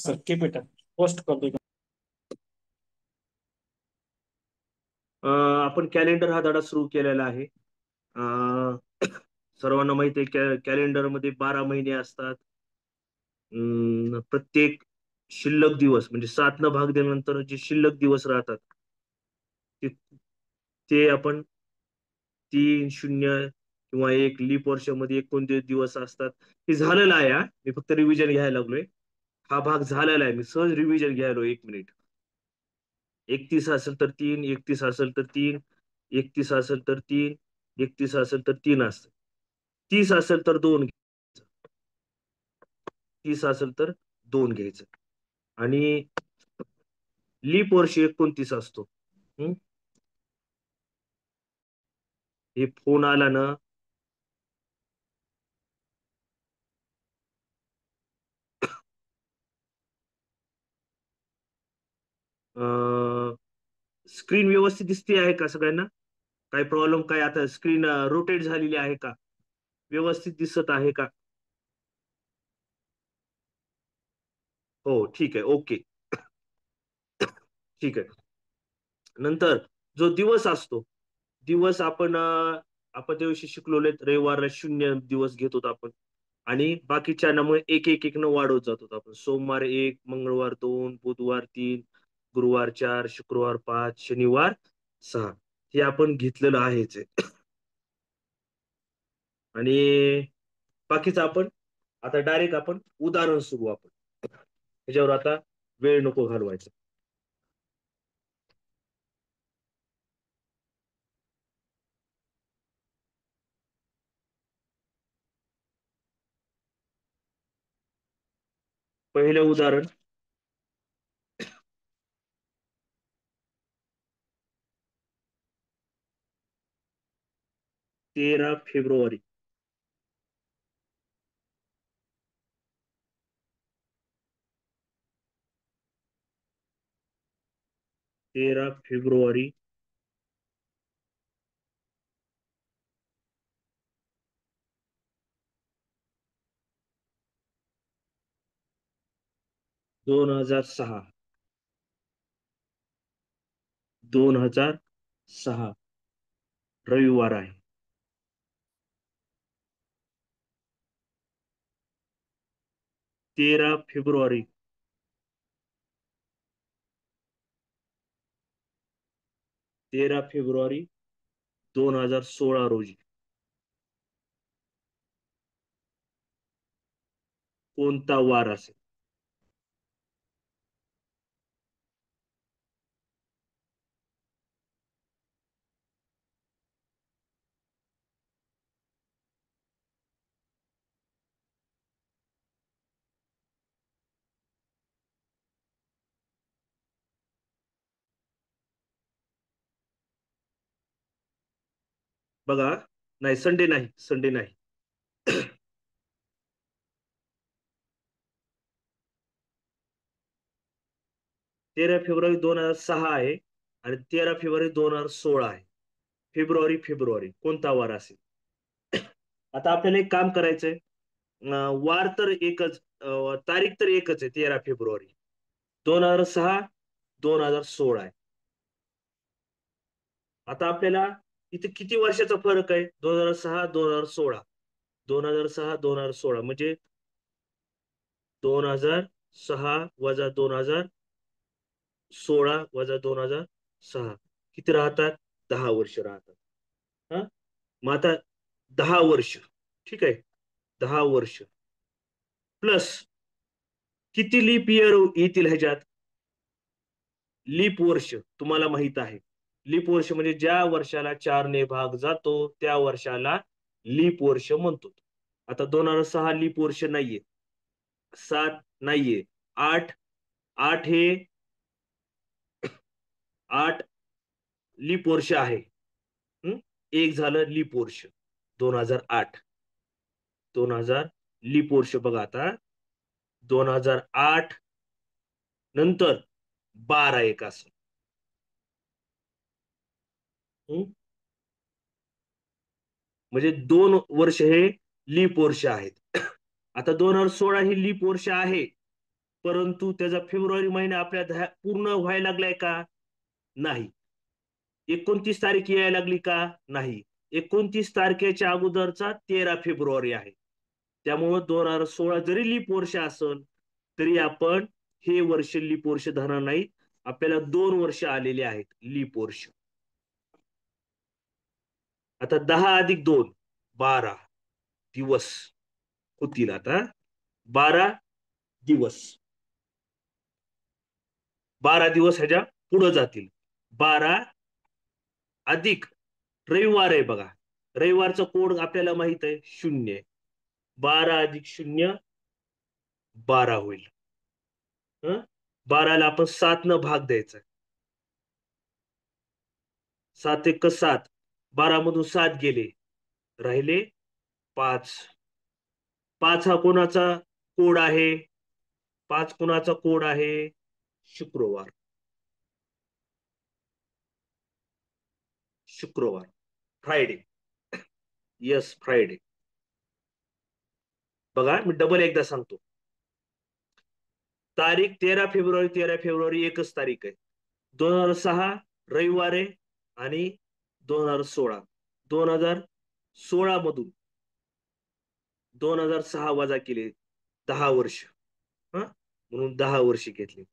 Sir keep it post करतो. आपण calendar हा धडा सुरू केलेला आहे. सर्वांना माहिती आहे कॅलेंडर मध्ये 12 महिने असतात. प्रत्येक शिल्लक दिवस म्हणजे 7 न भाग दिल्यानंतर जे शिल्लक दिवस राहतात ते ते आपण 3, 0 किंवा 1 लीप वर्षामध्ये कोणते दिवस असतात हे झालेलं आहे. मी फक्त रिव्हिजन घ्यायला लागलोय. हा भाग झालेला आहे. मी सहज रिव्हिजन घ्यायलो 1 मिनिट. 31 असेल तर 3, 31 असेल तर 3, 31 असेल तर 3, 31 असेल तर 3 असत. 30 असेल तर 2 घ्यायचं. 30 असेल तर 2 घ्यायचं. आणि लीप वर्ष 29 असतो. हम्म? हे फोन आला ना. स्क्रीन व्यवस्थित दिसते आहे का सगळ्यांना? काही प्रॉब्लेम काय आता स्क्रीन रोटेट झालेली आहे का? व्यवस्थित दिसत आहे का? हो ठीक आहे. ओके. ठीक आहे. नंतर जो दिवस असतो, दिवस आपण त्या दिवशी शिकलोले रविवारला 0 दिवस घेत होतो आपण. आणि बाकीच्या नामुळे एक न वाढवत जातो आपण. सोमवार 1, मंगळवार 2, बुधवार 3, गुरुवार 4, शुक्रवार 5, शनिवार 6 हे आपण घेतलेलं आहेच आहे. आणि बाकीचं आपण आता डायरेक्ट आपण उदाहरण सुरू आपण त्याच्यावर आता वेळ नको घालवायचा. पहिलं उदाहरण 13 फेब्रुवारी. 13 फेब्रुवारी 2006. 2006 रविवार आहे. 13 फेब्रुवारी 2016 रोजी कोणता वार असेल? बघा. नाही, संडे नाही, संडे नाही. 13 फेब्रुवारी 2006 आहे. आणि 13 फेब्रुवारी 2016 आहे. फेब्रुवारी फेब्रुवारी कोणता वार असेल? आता आपल्याला एक काम करायचंय. वार तर एकच, तारीख तर एकच आहे. 13 फेब्रुवारी 2006, 2016 आहे. आता आपल्याला इथे किती वर्षाचा फरक आहे? 2006, 2016. 2006, 2016 म्हणजे 2006 वजा 2016 वजा 2006 किती राहतात? 10 वर्ष राहतात. हा. मग आता 10 वर्ष. ठीक आहे. 10 वर्ष प्लस किती लीप इयर येतील ह्याच्यात? लीप वर्ष तुम्हाला माहित आहे. लीप वर्ष म्हणजे ज्या वर्षाला 4 ने भाग जातो त्या वर्षाला लीप वर्ष म्हणतो. आता 2006 लीप वर्ष नाहीये. 7 नाहीये. 8, 8 हे 8 लीप वर्ष आहे. एक झालं लीप वर्ष. 2008. 2000 लीप वर्ष बघा आता. 2008 नंतर 12 एक असं. म्हणजे 2 वर्ष हे लीप वर्ष आहेत. आता 2016 ही लीप वर्ष आहे, परंतु त्याचा फेब्रुवारी महिना आपल्या पूर्ण व्हायला लागलाय का? नाही. 29 तारीख यायला लागली का? नाही. 29 तारखेच्या अगोदरचा 13 फेब्रुवारी आहे. त्यामुळं 2016 जरी लीप वर्ष असेल तरी आपण हे वर्ष लीप वर्ष धरणार नाही. आपल्याला 2 वर्ष आलेले आहेत लीप वर्ष. आता 10+2 12 दिवस होतील. आता 12 दिवस, 12 दिवस ह्याच्या पुढे जातील. 12 अधिक रविवार आहे बघा, रविवारचा कोड आपल्याला माहित आहे 0. 12+0 12 होईल. 12ला आपण 7 न भाग द्यायचा. 7 × 1 = 7. 12 मधून 7 गेले, राहिले 5. 5 हा कोणाचा कोड आहे? 5 कोणाचा कोड आहे? शुक्रवार. शुक्रवार, फ्रायडे. Yes, Friday. बघा मी डबल एकदा सांगतो. तारीख 13 फेब्रुवारी. 13 फेब्रुवारी एकच तारीख आहे. 2006 रविवार आहे आणि 2016. 2016 मधून 2006 वजा केले, 10 वर्ष. म्हणून 10 वर्ष घेतली.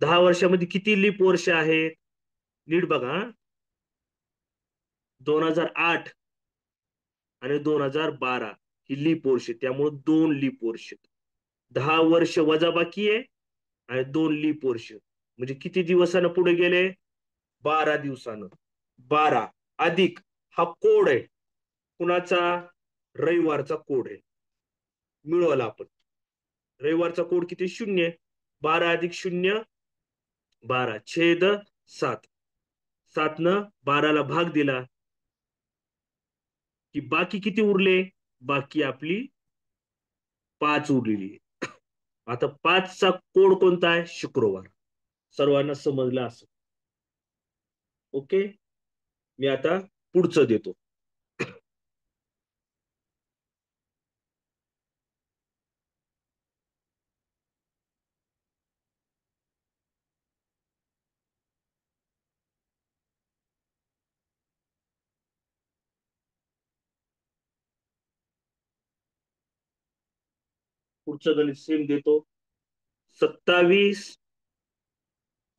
10 वर्षामध्ये किती लीप वर्ष आहेत? नीट बघा. 2008 आणि 2012 ही लीप वर्ष, त्यामुळे 2 लीप वर्ष. 10 वर्ष वजा बाकी आहे आणि 2 लीप वर्ष, म्हणजे किती दिवसानं पुढे गेले? 12 दिवसानं. 12 अधिक हा कोड आहे कुणाचा? रविवारचा कोड आहे. मिळवला आपण. रविवारचा कोड किती? 0. 12+0 12/7. 7 न 12ला भाग दिला की बाकी किती उरले? बाकी आपली 5 उरलेली. आता 5चा कोड कोणता आहे? शुक्रवार. सर्वांना समजलं असं? ओके, मी आता पुढचं देतो. पुढचं गणित सेम देतो. 27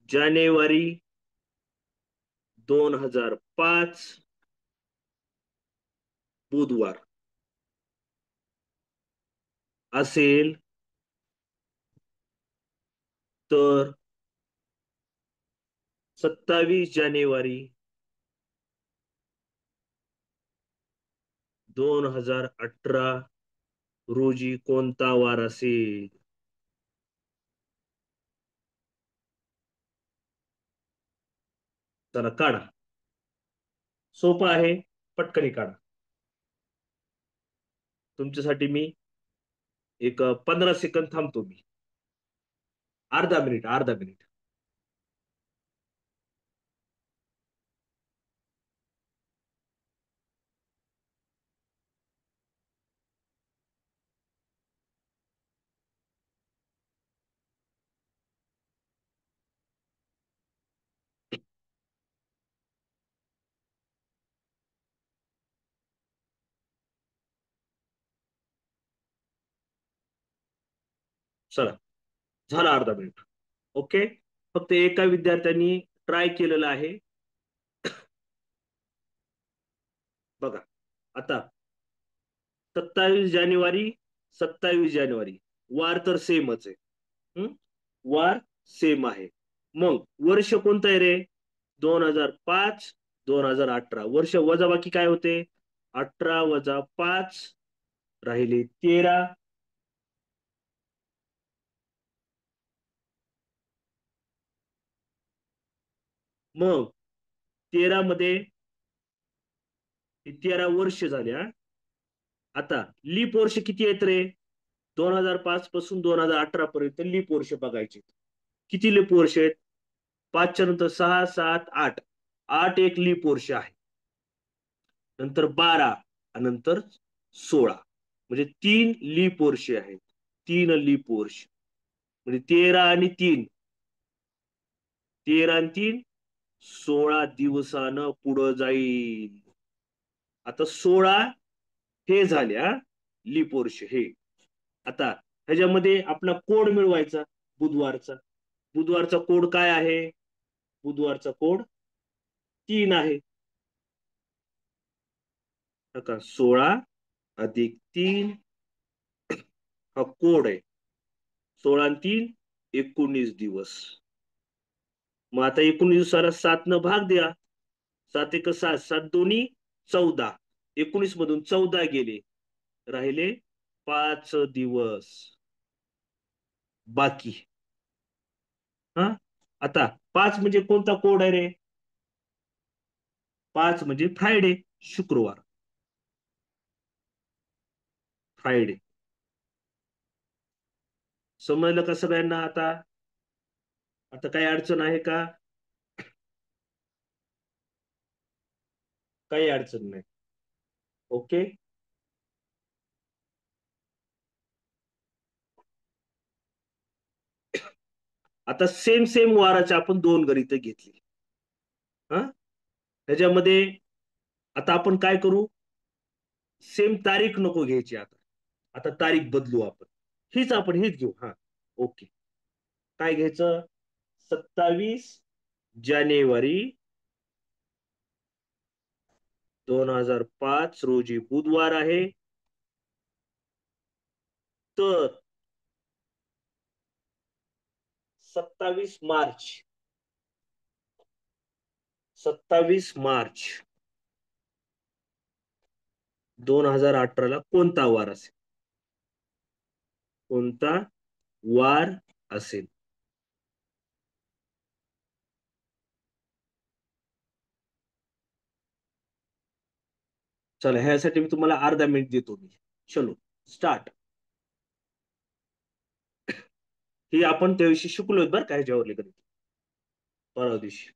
जानेवारी 2005 बुधवार असेल तर 27 जानेवारी 2018 रोजी कोणता वार असेल? चला काढा. सोपं आहे, पटकनी काढा. तुमच्यासाठी मी एक 15 सेकंद थांबतो. मी अर्धा मिनिट, अर्धा मिनिट. चला, झाला अर्धा मिनिट. ओके, फक्त एका विद्यार्थ्यांनी ट्राय केलेलं आहे. बघा आता 27 जानेवारी 27 जानेवारी वार तर सेमच आहे. वार सेम आहे. मग वर्ष कोणतं आहे रे? 2005 2018. वर्ष वजाबाकी काय होते? 18 - 5 राहिले 13. मग 13 मध्ये 13 वर्ष झाले. आता लीप वर्ष किती आहेत रे? 2005 पासून 2018 पर्यंत लीप वर्ष बघायचे. किती लीप वर्ष आहेत? 5च्या नंतर 6 7 8. 8 एक लीप वर्ष आहे. नंतर 12 आणि नंतर 16, म्हणजे 3 लीप वर्ष आहेत. 3 लीप वर्ष, म्हणजे 13 आणि 3, 13 आणि 3, 16 दिवसानं पुढं जाईल. आता 16 हे झाले लीप वर्ष हे. आता ह्याच्यामध्ये आपला कोड मिळवायचा बुधवारचा. बुधवारचा कोड काय आहे? बुधवारचा कोड 3 आहे. का 16 अधिक 3 हा कोड आहे. 16 आणि 3 19 दिवस. मग आता 19 दिवसाला 7 न भाग द्या. 7 एक 7, 7 दोन्ही 14. 19 मधून 14 गेले, राहिले 5 दिवस बाकी. हा, आता 5 म्हणजे कोणता कोड आहे रे? 5 म्हणजे फ्रायडे, शुक्रवार. फ्रायडे. समजलं का सगळ्यांना? आता आता काही अडचण आहे का? काही अडचण नाही. ओके. आता सेम सेम वाराचे आपण 2 गणित घेतली. हा, त्याच्यामध्ये आता आपण काय करू? सेम तारीख नको घ्यायची. आता आता तारीख बदलू आपण. हीच घेऊ. हा, ओके. काय घ्यायचं? 27 जानेवारी 2005 रोजी बुधवार आहे. तर 27 मार्च 27 मार्च 2018 ला कोणता वार असेल? कोणता वार असेल? चला, ह्यासाठी मी तुम्हाला अर्धा मिनिट देतो. मी चलो स्टार्ट. ही आपण त्याविषयी शिकलोय बरं का, ह्याच्यावरली गणित परवा दिवशी.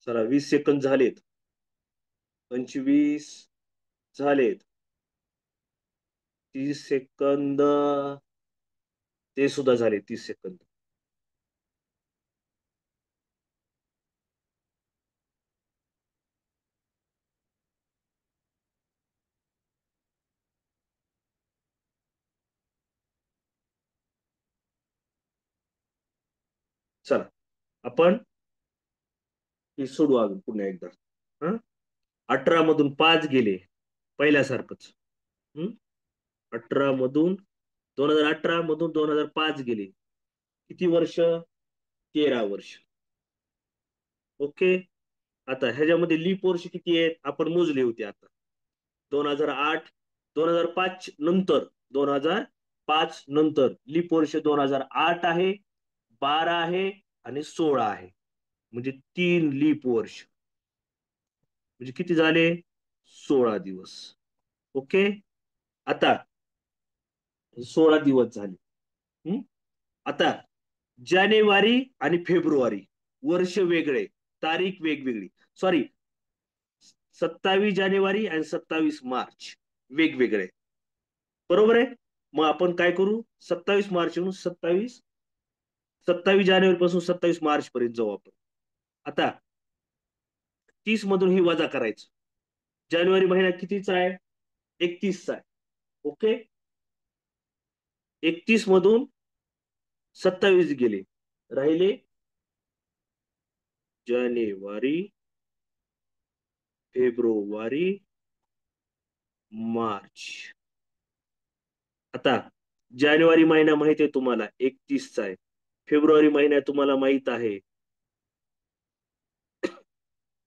चला, 20 सेकंद झालेत. 25 झालेत. 30 सेकंद. ते सुद्धा झाले 30 सेकंद. चला, आपण हे सोडू अजून पुन्हा एकदा. हा, 18 मधून 5 गेले, पहिल्यासारखंच. 18 मधून 2018 मधून 2005 गेले. किती वर्ष? 13 वर्ष. ओके. आता ह्याच्यामध्ये लीप वर्ष किती आहेत आपण मोजले होते. आता 2008, 2005 नंतर, 2005 नंतर लीप वर्ष 2008 आहे, 12 आहे आणि 16 आहे. म्हणजे 3 लीप वर्ष. म्हणजे किती झाले? 16 दिवस. ओके. आता 16 दिवस झाले. आता जानेवारी आणि फेब्रुवारी वर्ष वेगळे, तारीख वेगवेगळी. सॉरी, 27 जानेवारी आणि 27 मार्च वेगवेगळे. बरोबर आहे. मग आपण काय करू? 27 मार्च म्हणून 27 जानेवारी पासून 27 मार्च पर्यंत जाऊ आपण. आता 30 मधून ही वजा करायचं. जानेवारी महिना कितीचा आहे? 31चा आहे. ओके. 31 मधून 27 गेले, राहिले जानेवारी, फेब्रुवारी, मार्च. आता जानेवारी महिना माहित आहे तुम्हाला 31चा आहे. फेब्रुवारी महिना तुम्हाला माहित आहे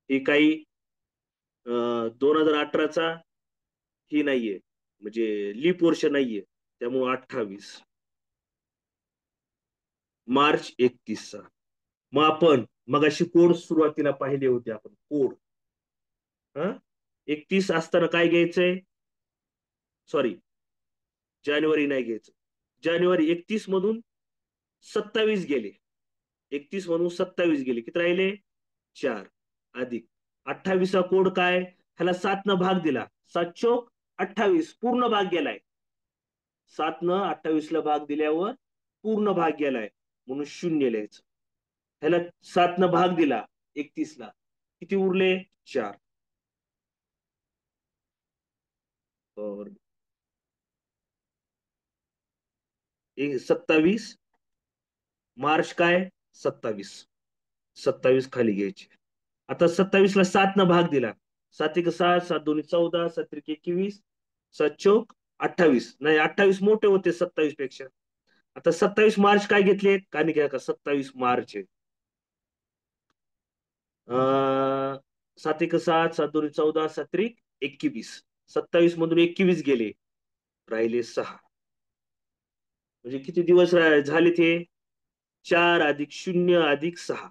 हे काही 2018चा ही नाहीये, म्हणजे लीप वर्ष नाहीये, त्यामुळे 28. मार्च 31चा. मग आपण मगाशी कोड सुरुवातीला पाहिले होते आपण कोड. 31 असताना काय घ्यायचंय? सॉरी, जानेवारी नाही घ्यायचं. जानेवारी 31 मधून 27 गेले. 31 मधून 27 गेले, किती राहिले? 4. अधिक 28 कोड काय? ह्याला 7 न भाग दिला, 7 चोक 28, पूर्ण भाग गेलाय. 7 न 28 ला भाग दिल्यावर पूर्ण भाग गेलाय, म्हणून 0 लिहायचं. ह्याला 7 न भाग दिला 31 ला, किती उरले? 4. 27 मार्च काय? 27. 27 खाली घ्यायचे. आता 27 ला 7 न भाग दिला, 7 एक 7, 7 दोन्ही 14, 7 त्रिक 21, 7 चोक 28. नाही, 28 मोठे होते 27 पेक्षा. आता 27 मार्च काय घेतले? काय घ्या का 27 मार्च आहे. 7 एक 7, 7 दोन्ही 14, 7 त्रिक 21. 27 मधून 21 गेले, राहिले 6. म्हणजे किती दिवस झाले ते? 4 अधिक 0 अधिक 6,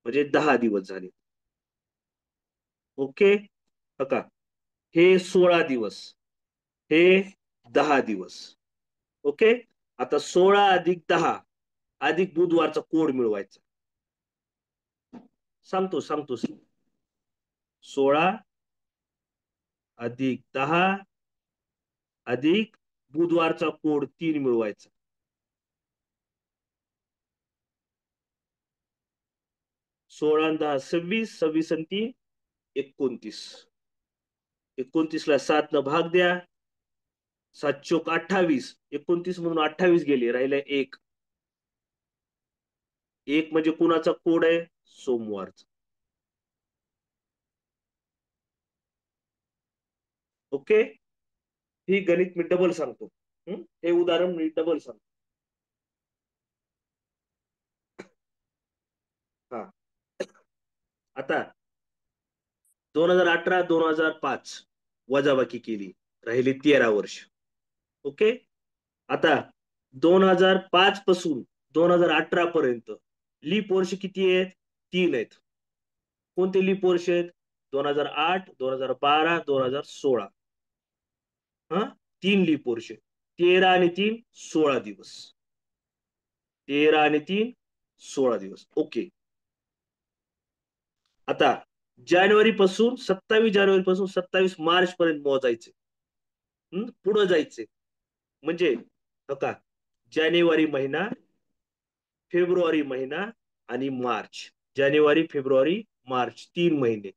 म्हणजे 10 दिवस झाले. ओके का? हे 16 दिवस, हे 10 दिवस. ओके. आता 16 अधिक 10 अधिक बुधवारचा कोड मिळवायचा. सांगतो सांगतो. 16 अधिक 10 अधिक बुधवारचा कोड 3 मिळवायचा. 16 आणि 10 26, 26 आणि 3 29. 29 ला 7 न भाग द्या, 7 चोक 28. 29 मधून 28 गेले, राहिले 1. 1 म्हणजे कुणाचा कोड आहे? सोमवारचा. ओके. ही गणित मी डबल सांगतो. हे उदाहरण मी डबल सांगतो. हा. आता 2018 2005 वजाबाकी केली, राहिली 13 वर्ष. ओके. आता 2005 पासून 2018 पर्यंत लीप वर्ष किती आहेत? 3 आहेत. कोणते लीप वर्ष आहेत? 2008, 2012, 2016. हा, 3 लीप वर्ष. 13 आणि 3 16 दिवस. 13 आणि 3 16 दिवस. ओके. आता जानेवारी पासून 27 जानेवारी पासून 27 मार्च पर्यंत मोजायचे. पुढे जायचे. म्हणजे का जानेवारी महिना, फेब्रुवारी महिना आणि मार्च. जानेवारी फेब्रुवारी मार्च 3 महिने.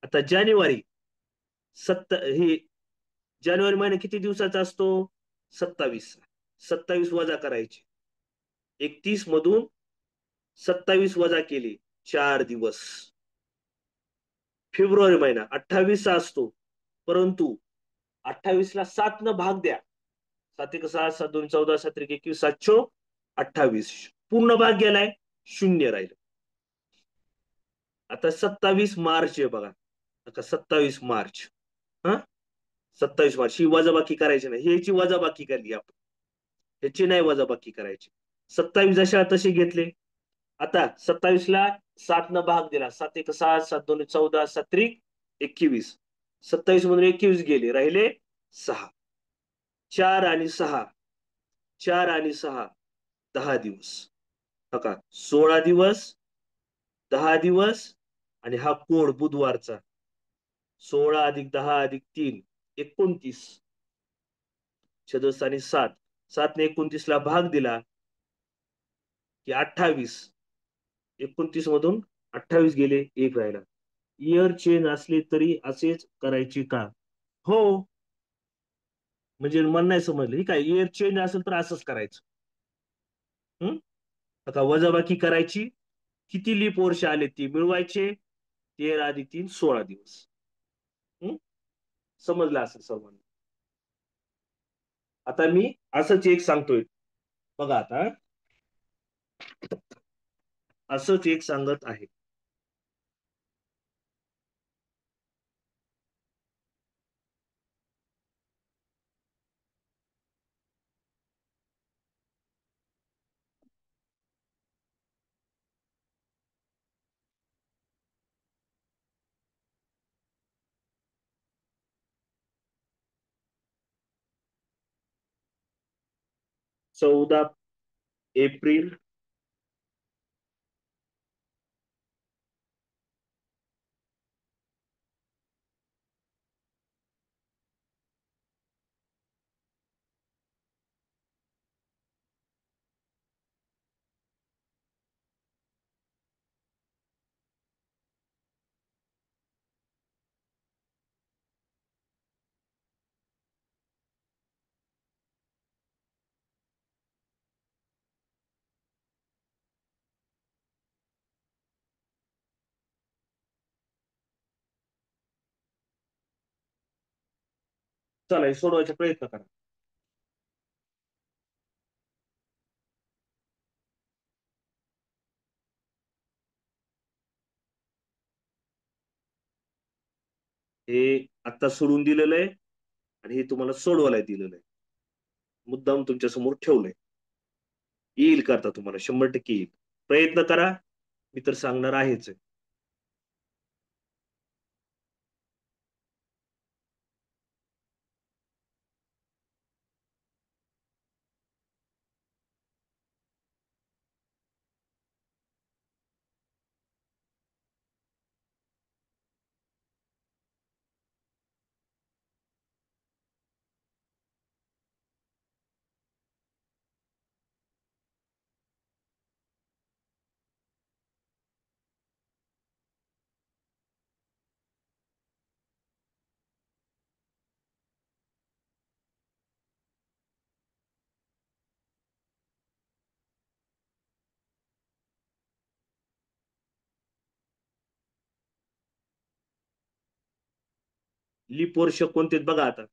आता जानेवारी हे जानेवारी महिना किती दिवसाचा असतो? 27. 27 वजा करायचे. 31 मधून 27 वजा केले, 4 दिवस. फेब्रुवारी महिना 28 असतो, परंतु 28 ला 7 न भाग द्या. 7 एक 7, 7 2 14, 7 त्रिक 21, 7 चोक 28. पूर्ण भाग गेलाय, 0 राहिलं. आता 27 मार्च आहे बघा. आता 27 मार्च. हा, 27 मार्च ही वजाबाकी करायची नाही, ह्याची वजाबाकी केली आपण, ह्याची नाही वजाबाकी करायची. 27 जशा तसे घेतले. आता 27 ला 7 न भाग दिला, 7 एक 7, 7 दोन 14, 7 त्रिक 21. 27 मधून 21 गेले, राहिले 6. 4 आणि 6, 4 आणि 6 10 दिवस. का 16 दिवस, 10 दिवस, आणि हा कोड बुधवारचा 16 अधिक 10 अधिक 3 29. 66 आणि 7, 7 ने 29 ला भाग दिला की 28. 29 मधून 28 गेले, 1 राहिला. इयर चेंज असले तरी असेच करायचे का? हो. म्हणजे मला नाही समजलं, ही काय इयर चेंज असेल तर असंच करायचं. आता वजाबाकी करायची, किती लीप वर्ष आले ती मिळवायचे. 13 अधिक 3 16 दिवस. समजलं असेल सर्वांना. आता मी असंच एक सांगतोय बघा. आता असंच एक सांगत आहे. 14 एप्रिल. चला हे सोडवायचा प्रयत्न करा. हे आता सोडून दिलेलं आहे आणि हे तुम्हाला सोडवायला दिलेलं आहे. मुद्दाम तुमच्या समोर ठेवलंय. येईल करता तुम्हाला 100% येईल. प्रयत्न करा. मी तर सांगणार आहेच आहे. लीप वर्ष कोणते आहेत बघा आता.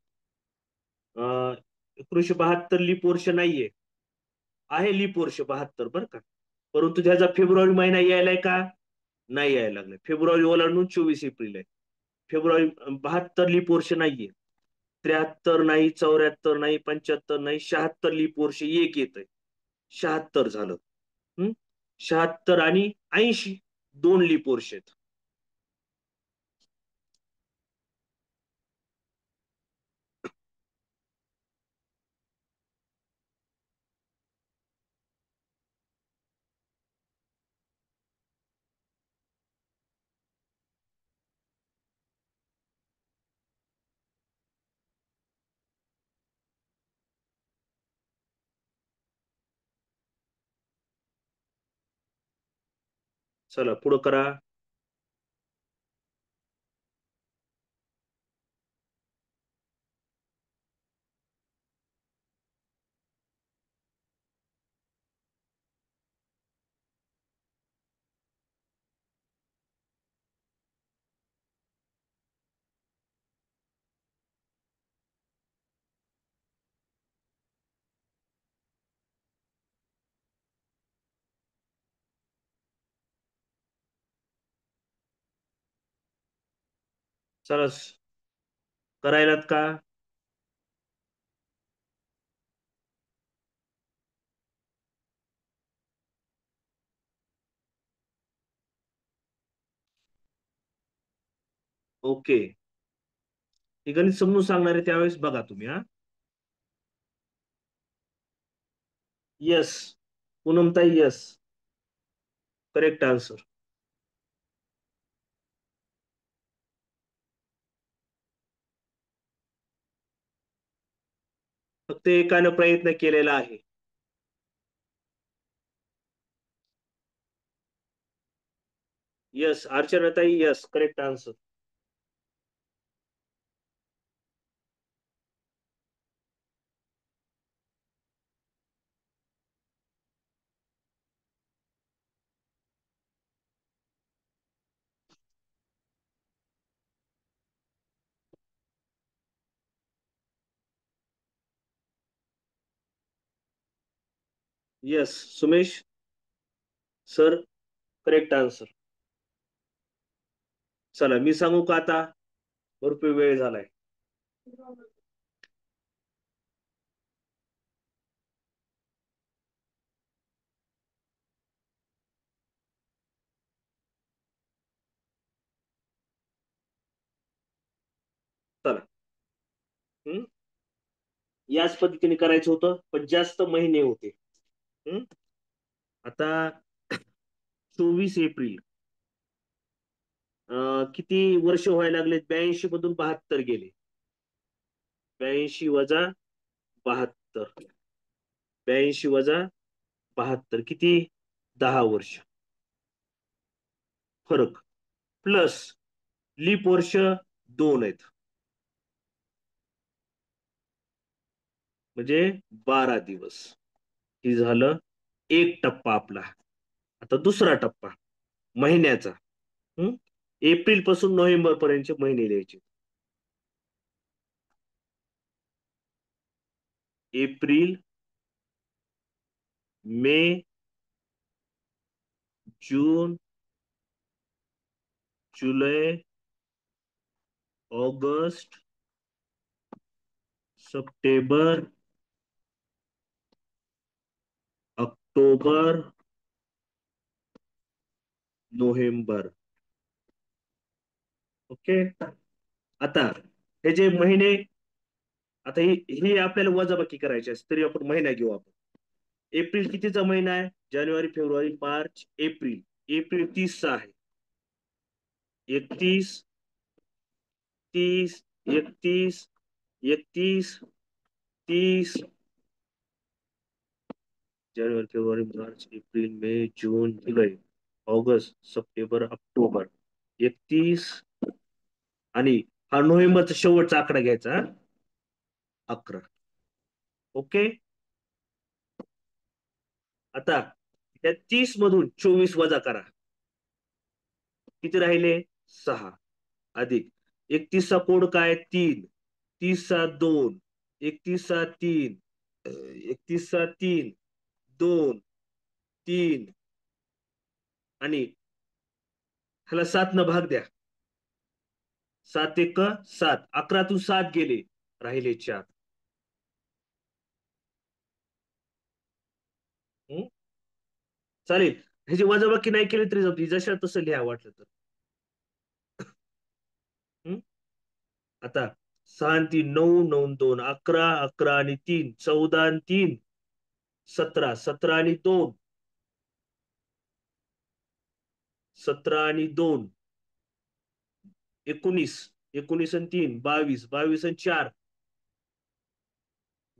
1972 लीप वर्ष नाहीये. आहे लीप वर्ष 72 बरं का. परंतु त्याचा फेब्रुवारी महिना यायलाय का? नाही यायला लागलाय. फेब्रुवारी ओलांडून 24 एप्रिल आहे. फेब्रुवारी 72 लीप वर्ष नाहीये. 73 नाही, 74 नाही, 75 नाही, 76 लीप वर्ष एक येत आहे. 76 झालं. 76 आणि 80 दोन लीप वर्ष आहेत. चला पुढं करा. चला करायलात का? ओके. हे गणित समजून सांगणार आहे त्यावेळेस बघा तुम्ही. हा, यस. पूनमताई यस. Correct answer. फक्त एकानं प्रयत्न केलेला आहे. यस अर्चनाताई yes correct answer. Yes Sumesh sir correct answer. चला मी सांगू का आता? भरपूर वेळ झालाय. चला. याच पद्धतीने करायचं होतं, पण जास्त महिने होते. आता 24 एप्रिल, किती वर्ष व्हायला लागले? 82 मधून 72 गेले. 82 वजा 72, 82 वजा 72 किती? 10 वर्ष फरक. प्लस लीप वर्ष 2 आहेत, म्हणजे 12 दिवस. हे झालं एक टप्पा आपला. आता दुसरा टप्पा महिन्याचा. एप्रिल पासून नोव्हेंबर पर्यंतचे महिने लिहायचे. एप्रिल, मे, जून, जुलै, August, September, October, November. Okay. आता हे जे महिने, आता ही आपल्याला वजाबाकी करायची असते, तरी आपण महिना घेऊ. आपण एप्रिल कितीचा महिना आहे? जानेवारी, फेब्रुवारी, मार्च, एप्रिल. एप्रिल 30चा आहे. 31, 30, 31, 31, 30. जानेवारी, February, March, April, May, June, जुलै, ऑगस्ट, सप्टेंबर, ऑक्टोबर. 31 आणि हा नोव्हेंबरचा शेवटचा आकडा घ्यायचा, 11. ओके. आता त्या 30 मधून 24 वजा करा, किती राहिले? 6. अधिक 31चा कोड काय? 3. 30चा 2. 31चा 3. 31चा 3. 2, 3 आणि ह्याला 7 न भाग द्या. 7 एक 7. 11तून 7 गेले, राहिले 4. चालेल. ह्याची वजाबाकी नाही केली तरी जमते, जशा तसं लिहा वाटलं तर. आता 6 आणि 3 9, 9 आणि 2 11, 11 आणि 3 14 आणि 3 17, 17 आणि 2 17 आणि 2 19, 19 आणि 3 22, 22 आणि 4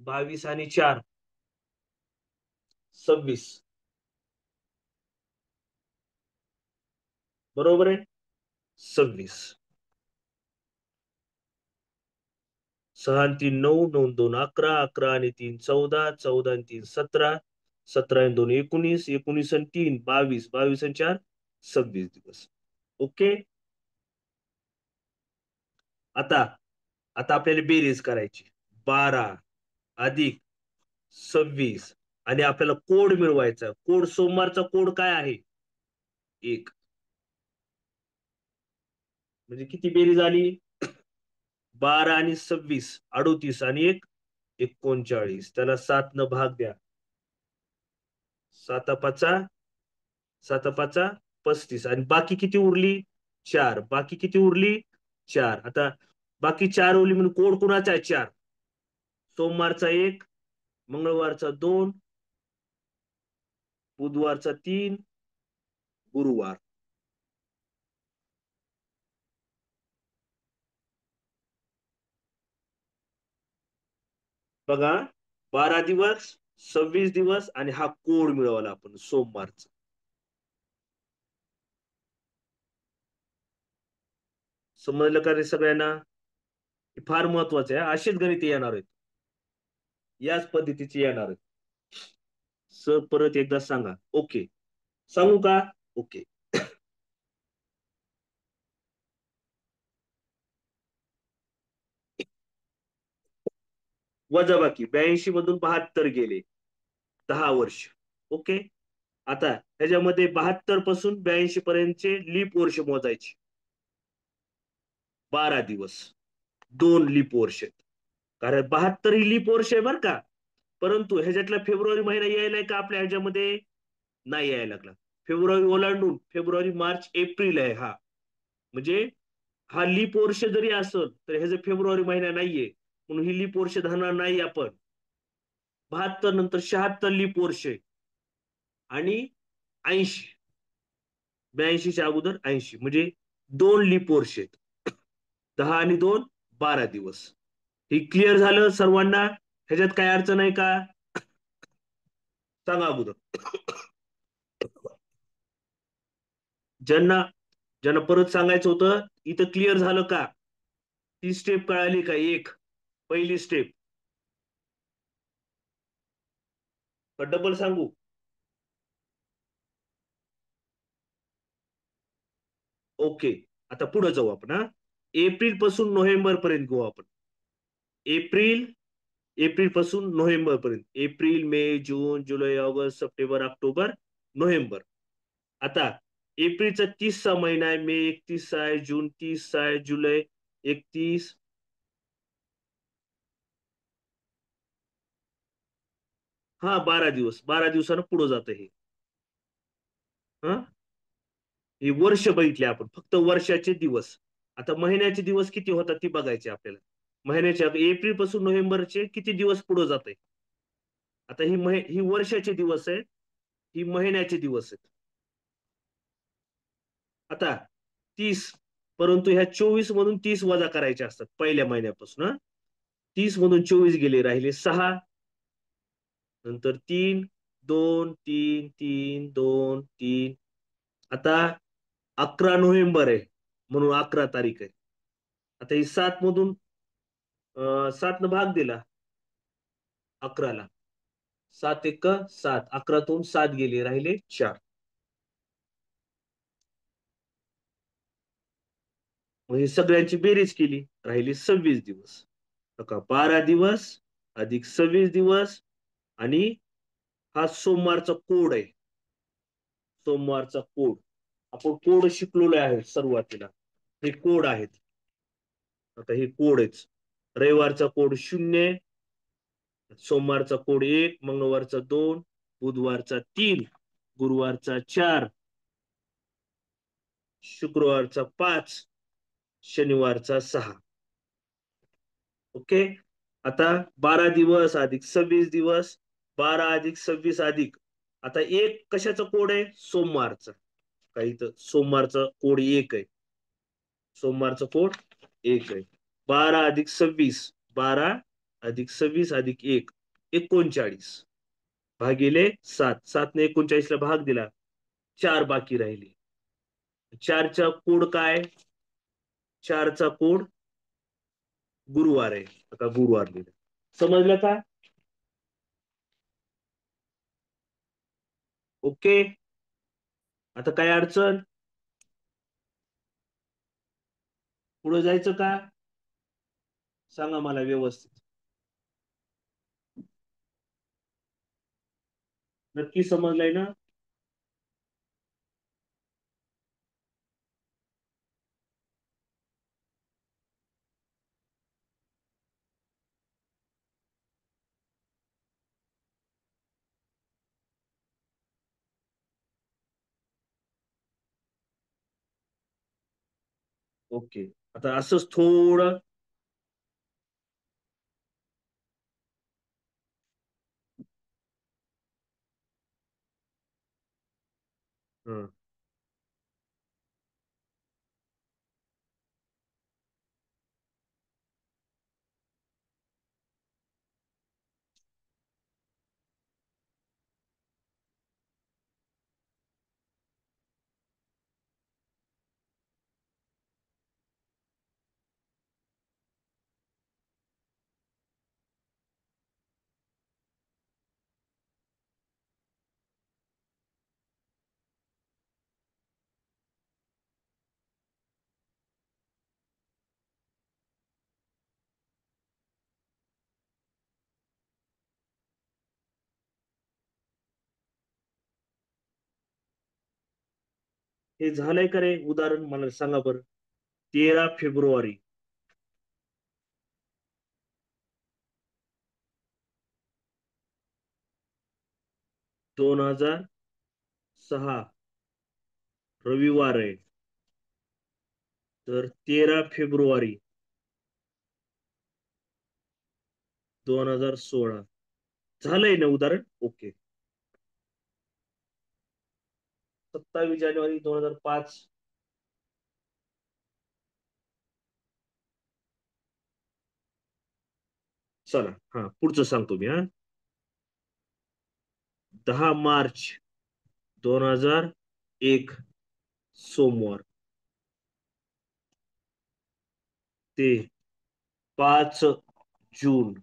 22 आणि 4 26. बरोबर आहे. 26. 6 आणि 3 9, 9 आणि 2 11, 11 आणि 3 14, 14 आणि 3 17, 17 आणि 2 19, 19 आणि 3 22, 22 आणि 4 26 दिवस. ओके. आता आता आपल्याला बेरीज करायची. 12 अधिक 26 आणि आपल्याला कोड मिळवायचा. कोड, सोमवारचा कोड काय आहे? 1. म्हणजे किती बेरीज आली? 12 आणि 26 38 आणि 1 39. त्याला 7 न भाग द्या. 7 पाचा 7 पाचा 35 आणि बाकी किती उरली? 4. बाकी किती उरली? 4. आता बाकी 4 उरली म्हणून कोड कुणाचा आहे? 4. सोमवारचा 1, मंगळवारचा 2, बुधवारचा 3, गुरुवार. बघा, 12 दिवस, 26 दिवस आणि हा कोड मिळवला आपण सोमवारचा. समजलं का रे सगळ्यांना? हे फार महत्वाचं आहे. अशीच गणिते येणार आहेत, याच पद्धतीची येणार आहेत. सर परत एकदा सांगा. ओके सांगू का? ओके. वजाबाकी 82 मधून 72 गेले, 10 वर्ष. ओके. आता ह्याच्यामध्ये 72 पासून 82 पर्यंतचे लीप वर्ष मोजायचे. 12 दिवस, 2 लीप वर्ष. कारण 72 ही लीप वर्ष आहे बर का. परंतु ह्याच्यातला फेब्रुवारी महिना यायलाय का आपल्या ह्याच्यामध्ये? नाही यायला लागला. फेब्रुवारी ओलांडून फेब्रुवारी, मार्च, एप्रिल आहे हा. म्हणजे हा लीप वर्ष जरी असेल तर ह्याचा फेब्रुवारी महिना नाहीये, म्हणून ही लीप वर्ष धरणार नाही आपण. 72 नंतर 76 लीप वर्ष आहे आणि 80, 82च्या अगोदर 80 म्हणजे 2 लीप वर्ष आहेत. 10 आणि 2 12 दिवस. हे क्लिअर झालं सर्वांना? ह्याच्यात काय अडचण आहे का? सांगा अगोदर. ज्यांना ज्यांना परत सांगायचं होतं इथं क्लिअर झालं का? ती स्टेप कळाली का? एक पहिली स्टेप डबल सांगू? ओके. आता पुढे जाऊ आपण हा. एप्रिल पासून नोव्हेंबर पर्यंत घेऊ आपण. एप्रिल एप्रिल पासून नोव्हेंबर पर्यंत. एप्रिल, मे, जून, जुलै, ऑगस्ट, सप्टेंबर, ऑक्टोबर, नोव्हेंबर. आता एप्रिलचा 30चा महिना आहे, मे 31 आहे, जून 30 आहे, जुलै 31. हा 12 दिवस, 12 दिवसानं पुढे जात हे. हा हे वर्ष बघितले आपण, फक्त वर्षाचे दिवस. आता महिन्याचे दिवस किती होतात ती बघायचे आपल्याला. महिन्याचे एप्रिल पासून नोव्हेंबरचे किती दिवस पुढे जाते. आता ही वर्षाचे दिवस आहेत, ही महिन्याचे दिवस आहेत. आता 30, परंतु ह्या 24 मधून 30 वजा करायचे असतात पहिल्या महिन्यापासून. 30 मधून 24 गेले, राहिले 6, नंतर 3, 2, 3, 3, 2, 3. आता 11 नोव्हेंबर आहे म्हणून 11 तारीख आहे. आता ही 7 मधून 7 न भाग दिला 11ला. 7 एक 7, 11तून 7 गेले, राहिले 4. मग ही सगळ्यांची बेरीज केली, राहिली 26 दिवस. का 12 दिवस अधिक 26 दिवस. आणि हा सोमवारचा कोड आहे. सोमवारचा कोड आपण कोड शिकलेलो आहे सुरुवातीला. हे कोड आहेत. आता हे कोड आहेत. रविवारचा कोड 0, सोमवारचा कोड 1, मंगळवारचा 2, बुधवारचा 3, गुरुवारचा 4, शुक्रवारचा 5, शनिवारचा 6. ओके. आता 12 दिवस अधिक 26 दिवस, 12 अधिक 26 अधिक. आता एक कशाचा कोड आहे? सोमवारचा. काही तर सोमवारचा कोड 1 आहे. सोमवारचा कोड 1 आहे. 12 अधिक 26, 12 अधिक 26 अधिक 1, 39 भागिले 7. 7 ने 39ला भाग दिला, 4 बाकी राहिले. 4चा कोड काय? 4चा कोड गुरुवार आहे. आता गुरुवार लिहिलं. समजलं का? ओके. आता काय अडचण? पुढे जायचं का? सांगा मला व्यवस्थित. नक्की समजलंय ना? ओके. आता असंच थोडं हं. हे झालंय का रे उदाहरण? मला सांगा बरं. 13 फेब्रुवारी 2006 रविवार आहे. तर 13 फेब्रुवारी 2016 झालंय ना उदाहरण? ओके. 27 जानेवारी 2005. चला, हा पुढचं सांगतो मी. 10 मार्च 2001 सोमवार ते 5 जून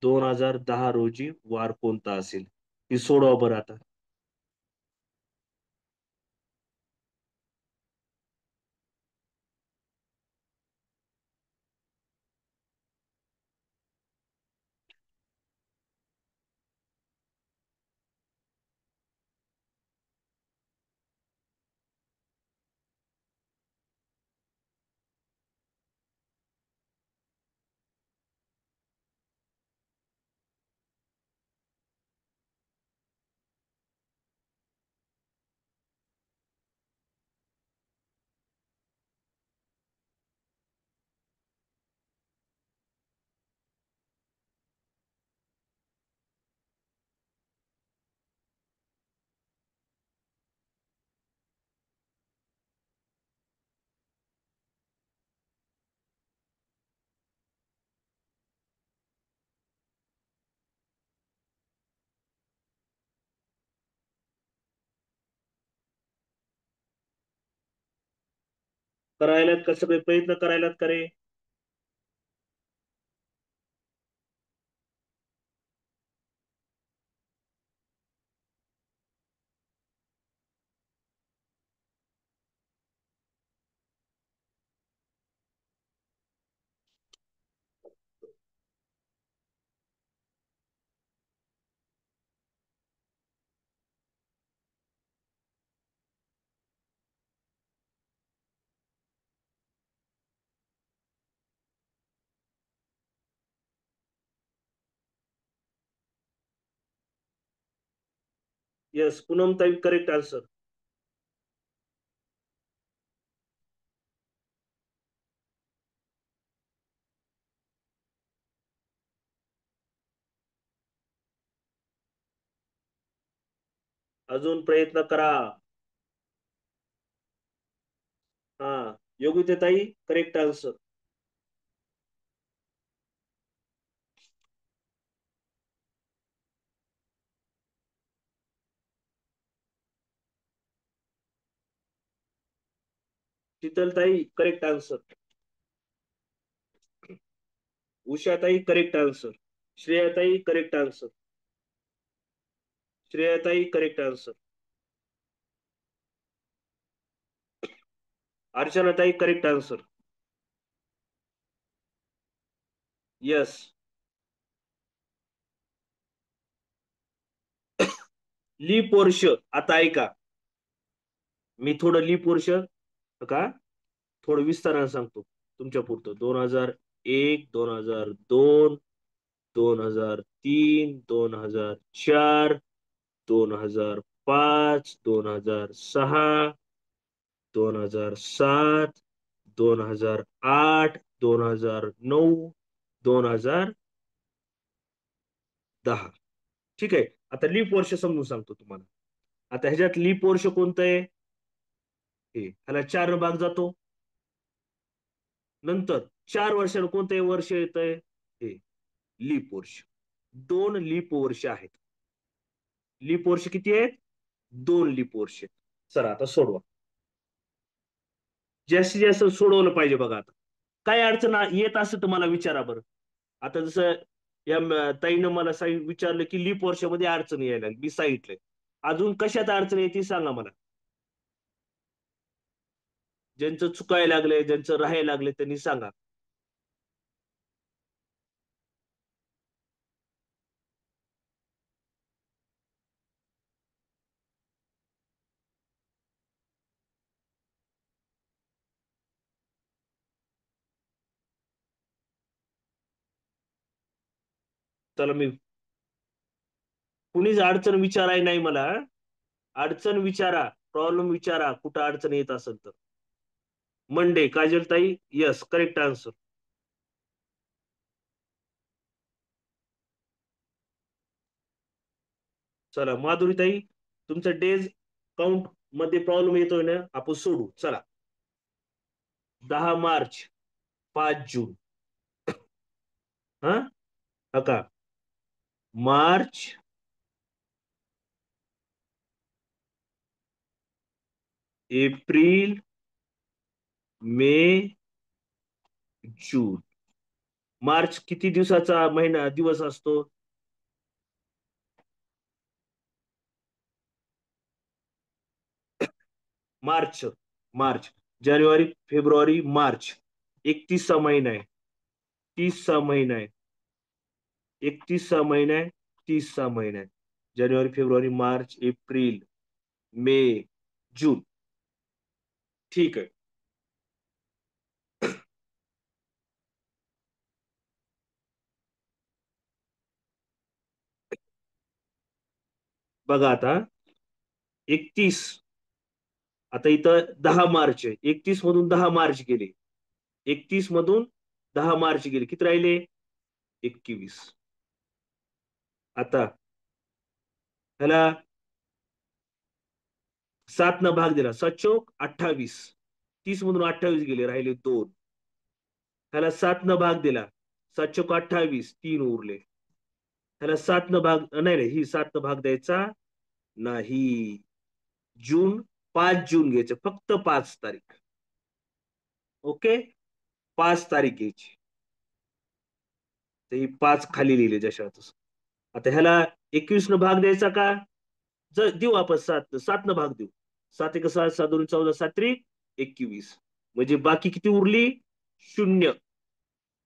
2010 रोजी वार कोणता असेल? ही सोडवा बरं आता. करायलात का सगळे प्रयत्न करायलात का रे? येस, पूनम ताई, करेक्ट आन्सर. अजून प्रयत्न करा. हा, योगिता ताई, करेक्ट आन्सर. शीतल ताई, करेक्ट आन्सर. उषा ताई, करेक्ट आन्सर. श्रेया ताई, करेक्ट आन्सर. श्रेया ताई, करेक्ट आन्सर. अर्चना ताई, करेक्ट आन्सर. यस. लीप वर्ष. आता ऐका, मी थोडं लीप वर्ष का थोडं विस्ताराने सांगतो तुमच्या पुरतं. 2001, 2002, 2003, 2004, 2005, 2006, 2007, 2008, 2009, 2010. ठीक आहे. आता लीप वर्ष समजून सांगतो तुम्हाला. आता ह्याच्यात लीप वर्ष कोणतं आहे? हे ह्याला 4 भाग जातो. नंतर 4 वर्षानं कोणतं वर्ष येत आहे? हे लीप वर्ष. 2 लीप वर्ष आहेत. लीप वर्ष किती आहेत? 2 लीप वर्ष. चला आता सोडवा. जास्तीत जास्त सोडवलं पाहिजे बघा. आता काय अडचण येत असं तुम्हाला विचारा बरं. आता जसं या ताईनं मला विचारलं की लीप वर्षामध्ये अडचण यायला मी सांगितलंय. अजून कशात अडचण येते सांगा मला. ज्यांचं चुकायला लागलंय, ज्यांचं राहायला लागलंय त्यांनी सांगा. चला, मी कुणीच अडचण विचाराय नाही मला. अडचण विचारा, प्रॉब्लेम विचारा, कुठं अडचण येत असेल तर. मंडे, काजल ताई, यस, करेक्ट आन्सर. चला माधुरीताई, तुमचं डेज काउंट मध्ये प्रॉब्लेम येतोय ना, आपण सोडू. चला, 10 मार्च, 5 जून, हा का, मार्च, एप्रिल, मे, जून. मार्च किती दिवसाचा महिना दिवस असतो? मार्च, मार्च, जानेवारी, फेब्रुवारी, मार्च, 31सा महिना आहे. 30सा महिना आहे. 31सा महिना आहे. 30सा महिना आहे. जानेवारी, फेब्रुवारी, मार्च, एप्रिल, मे, जून. ठीक आहे. बघा आता, 31, आता इथं 10 मार्च आहे. 31 मधून 10 मार्च गेले. 31 मधून 10 मार्च गेले, किती राहिले? 21. आता ह्याला 7 भाग दिला, 7 चोक 28. 30 मधून 28 गेले, राहिले 2. ह्याला 7 भाग दिला, 7 चोक 28, 3 उरले. ह्याला 7 भाग नाही नाही, ही 7 भाग द्यायचा नाही. जून, 5 जून घ्यायचं, फक्त 5 तारीख. ओके, 5 तारीख घ्यायची. तर ही 5 खाली लिहिले जशा तसं. आता ह्याला 21 न भाग द्यायचा का? देऊ आपण 7 न भाग देऊ. 7 1 7, 7 2 14, 7 3 21. म्हणजे बाकी किती उरली? 0.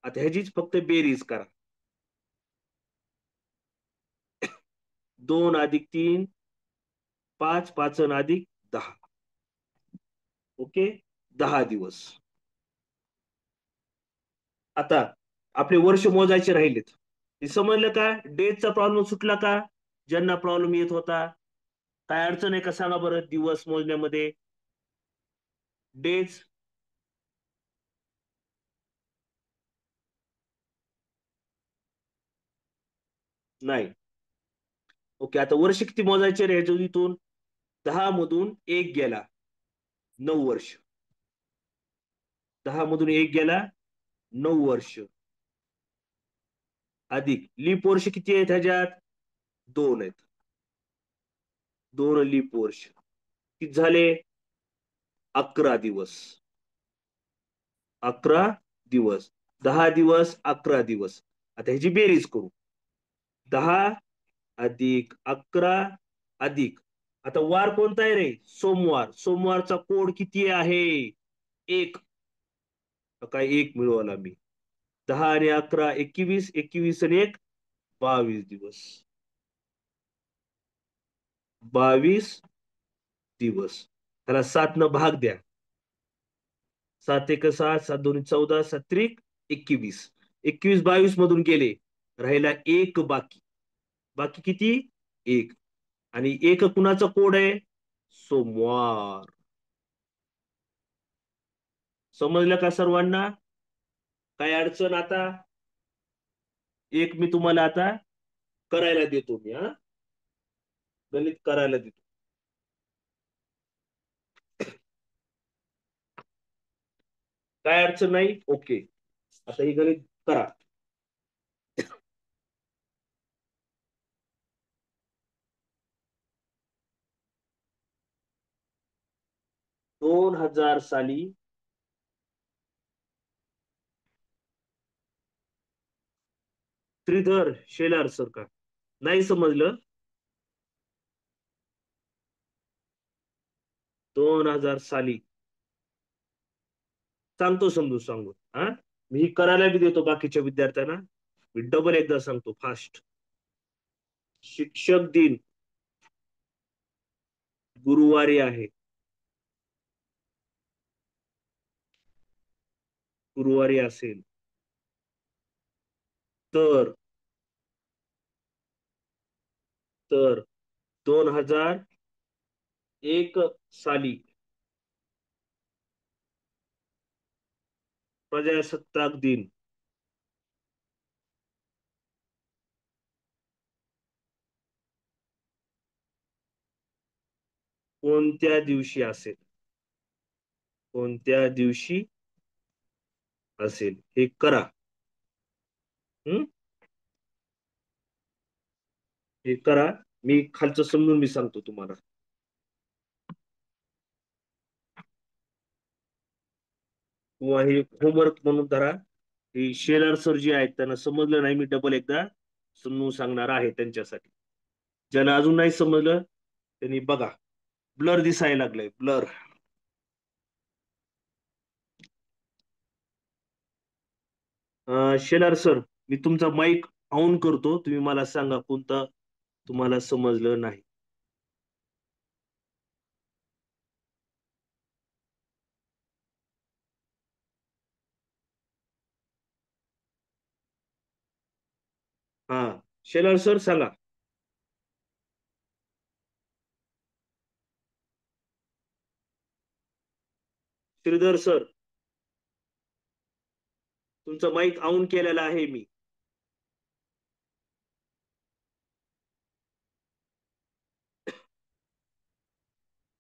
आता ह्याचीच फक्त बेरीज करा. 2 + 3, 5, 5 अधिक 10. ओके, 10 दिवस. आता आपले वर्ष मोजायचे राहिलेत. हे समजलं का? डेटचा प्रॉब्लेम सुटला का? ज्यांना प्रॉब्लेम येत होता, काय अडचण आहे का सांगा बरं दिवस मोजण्यामध्ये? डेज, नाही. ओके, आता वर्ष किती मोजायचे रे इथून? 10 मधून 1 गेला, 9 वर्ष. 10 मधून 1 गेला, 9 वर्ष. अधिक लीप वर्ष किती आहेत ह्याच्यात? 2 आहेत. 2 लीप वर्ष किती झाले? 11 दिवस. 11 दिवस. 10 दिवस, 11 दिवस. आता ह्याची बेरीज करू. 10 अधिक 11 अधिक, आता वार कोणता आहे रे? सोमवार. सोमवारचा कोड किती आहे? 1. काय 1 मिळवला मी. 10 आणि 11 21, 21 आणि 1 22 दिवस. 22 दिवस. त्याला 7 न भाग द्या. 7 1 7, 7 2 14, 7 3 21. 21 22 मधून गेले, राहिला 1 बाकी. बाकी किती? 1. आणि 1 कुणाचा कोड आहे? सोमवार. समजलं का सर्वांना? काय अडचण आता? एक मी तुम्हाला आता करायला देतो, मी गणित करायला देतो. काय अडचण नाही? ओके, आता ही गणित करा. 2000 साली श्रीधर शेलार सर का? नाही समजलं? 2000 साली सांगतो, समजून सांगू. मी करायला बी देतो बाकीच्या विद्यार्थ्यांना. मी डबल एकदा सांगतो फास्ट. शिक्षक दिन गुरुवारी आहे. गुरुवारी असेल तर तर 2001 साली प्रजासत्ताक दिन कोणत्या दिवशी असेल, कोणत्या दिवशी असेल हे करा. हम्म, हे करा. मी खालचं समजून मी सांगतो तुम्हाला. किंवा हे होमवर्क म्हणून धरा. ही शेलार सर जी आहेत त्यांना समजलं नाही, मी डबल एकदा समजून सांगणार आहे त्यांच्यासाठी. ज्यांना अजून नाही समजलं त्यांनी बघा, ब्लर दिसायला लागलंय, ब्लर. शेलार सर, मी तुमचा माईक ऑन करतो, तुम्ही मला सांगा कोणतं तुम्हाला समजलं नाही. हा, शेलार सर सांगा. श्रीधर सर, तुमचा माईक ऑन केलेला आहे मी.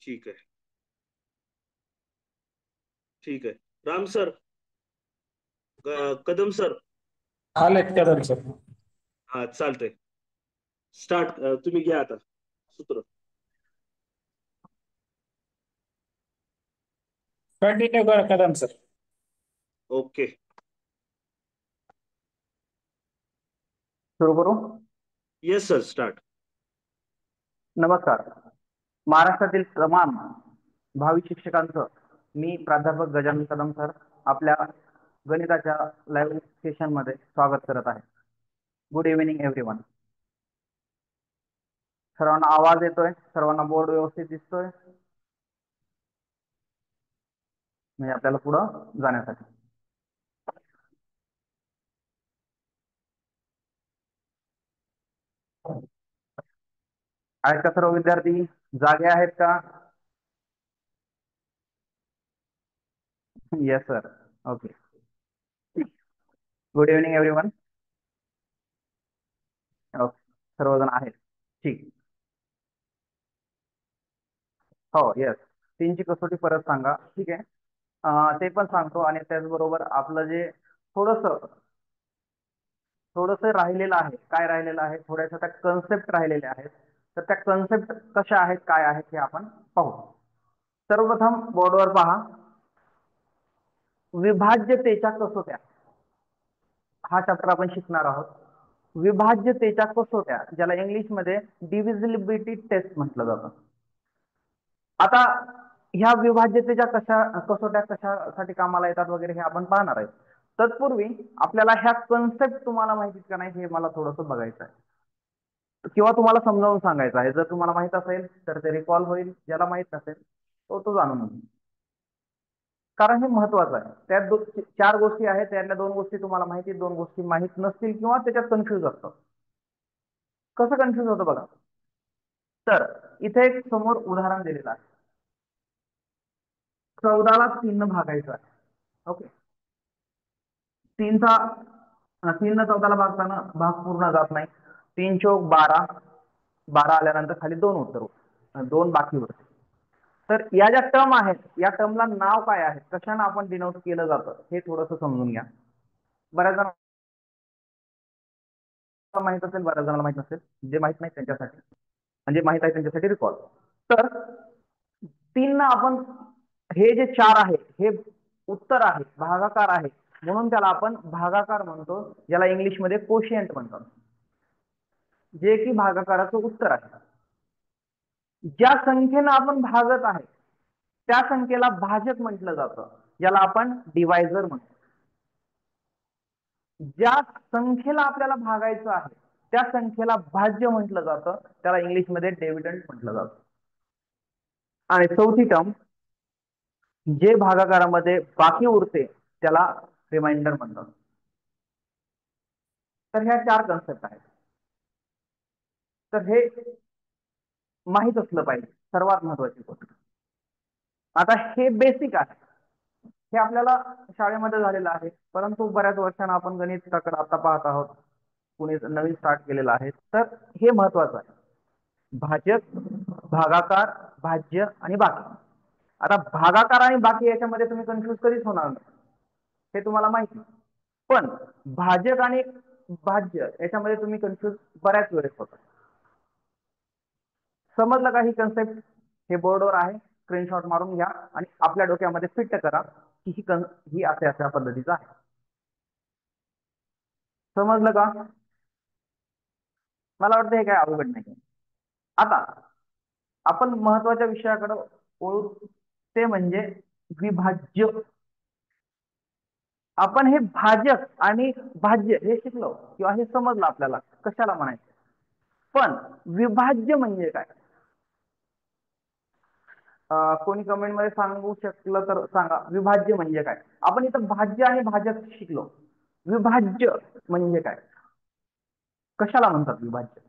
ठीक आहे, ठीक आहे. Ram sir, Kadam sir. आलेत कदम सर. हा चालतंय. स्टार्ट, तुम्ही घ्या आता सूत्र. कंटिन्यू करा कदम सर. ओके. सुरू करू. Yes sir, start. नमस्कार. महाराष्ट्रातील तमाम भावी शिक्षकांचं मी प्राध्यापक गजानन कदम सर आपल्या गणिताच्या लाईव्ह सेशन मध्ये स्वागत करत आहे. Good evening everyone. सर्वांना आवाज येतोय? सर्वांना बोर्ड व्यवस्थित दिसतोय म्हणजे आपल्याला पुढं जाण्यासाठी. आहेत का सर्व विद्यार्थी? जागे आहेत का? Yes sir. Okay. Good evening everyone. Okay, सर्वजण आहेत? ठीक. हो, येस. 3ची कसोटी परत सांगा. ठीक आहे, ते पण सांगतो. आणि त्याचबरोबर आपलं जे थोडस थोडस राहिलेलं आहे, काय राहिलेलं आहे, थोड्याशा त्या कन्सेप्ट राहिलेल्या आहेत. तर त्या कन्सेप्ट कशा आहेत, काय आहेत हे आपण पाहू. सर्वप्रथम बोर्डवर पहा, विभाज्यतेच्या कसोट्या हा चॅप्टर आपण शिकणार आहोत. विभाज्यतेच्या कसोट्या, ज्याला इंग्लिश मध्ये डिव्हिजिबिलिटी टेस्ट म्हटलं जातं. आता ह्या विभाज्यतेच्या कसोट्या कशासाठी कामाला येतात वगैरे हे आपण पाहणार आहे. तत्पूर्वी आपल्याला ह्या कन्सेप्ट तुम्हाला माहिती का नाही हे मला थोडंसं बघायचं आहे, किंवा तुम्हाला समजावून सांगायचं आहे. जर तुम्हाला माहित असेल तर ते रिकॉल होईल, ज्याला माहित नसेल तो जाणून घेईल. कारण हे महत्वाचं आहे. त्यात 4 गोष्टी आहेत, त्यातल्या 2 गोष्टी तुम्हाला माहिती, 2 गोष्टी माहित नसतील किंवा त्याच्यात कन्फ्युज असतं. कसं कन्फ्युज होतं बघा. तर इथे एक समोर उदाहरण दिलेलं आहे. 14ला 3 न भागायचं आहे. ओके, 3चा 3 न 14ला भागताना भाग पूर्ण जात नाही. 3 चौक 12, 12 आल्यानंतर खाली 2 उत्तर, 2 बाकी उरते. तर या ज्या टर्म आहेत, या टर्मला नाव काय आहे, कशाने आपण डिनोट केलं जातं हे थोडंसं समजून घ्या. बऱ्याच जणांना माहित असेल, बऱ्याच जणांना माहित नसेल. जे माहित नाही त्यांच्यासाठी, म्हणजे माहित आहे त्यांच्यासाठी रिकॉल. तर 3 ना आपण, हे जे 4 आहे हे उत्तर आहे, भागाकार आहे, म्हणून त्याला आपण भागाकार म्हणतो, ज्याला इंग्लिश मध्ये कोशियंट म्हणतात, जे की भागाकाराचं उत्तर आहे. ज्या संख्येनं आपण भागत आहे त्या संख्येला भाजक म्हटलं जातं, ज्याला आपण डिवायझर म्हणतो. ज्या संख्येला आपल्याला भागायचं आहे त्या संख्येला भाज्य म्हटलं जातं, त्याला इंग्लिश मध्ये डिव्हिडंड म्हटलं जातं. आणि चौथी टर्म, जे भागाकारामध्ये बाकी उरते त्याला रिमाइंडर म्हणतात. तर ह्या 4 कन्सेप्ट आहेत. तर हे माहित असलं पाहिजे, सर्वात महत्वाची गोष्ट. आता हे बेसिक आहे, हे आपल्याला शाळेमध्ये झालेलं आहे, परंतु बऱ्याच वर्षांना आपण गणिताकडे आता पाहत आहोत, कुणी नवीन स्टार्ट केलेलं आहे. तर हे महत्वाचं आहे. भाजक भागाकार, भाज्य आणि बाकी. आता भागाकार आणि बाकी याच्यामध्ये तुम्ही कन्फ्युज कधीच होणार नाही, हे तुम्हाला माहिती. पण भाजक आणि भाज्य याच्यामध्ये तुम्ही कन्फ्युज बऱ्याच वेळेस होता. समजलं का ही कन्सेप्ट? हे बोर्डवर आहे, स्क्रीनशॉट मारून घ्या आणि आपल्या डोक्यामध्ये फिट करा की ही अशा पद्धतीचं आहे. समजलं का? मला वाटतं हे काय अवघड नाही. आता आपण महत्वाच्या विषयाकडे वळू, ते म्हणजे विभाज्य. आपण हे भाजक आणि भाज्य हे शिकलो किंवा हे समजलं आपल्याला कशाला म्हणायचं. पण विभाज्य म्हणजे काय? कोणी कमेंट मध्ये सांगू शकलं तर सांगा, विभाज्य म्हणजे काय? आपण इथं भाज्य आणि भाजक शिकलो, विभाज्य म्हणजे काय, कशाला म्हणतात विभाज्य?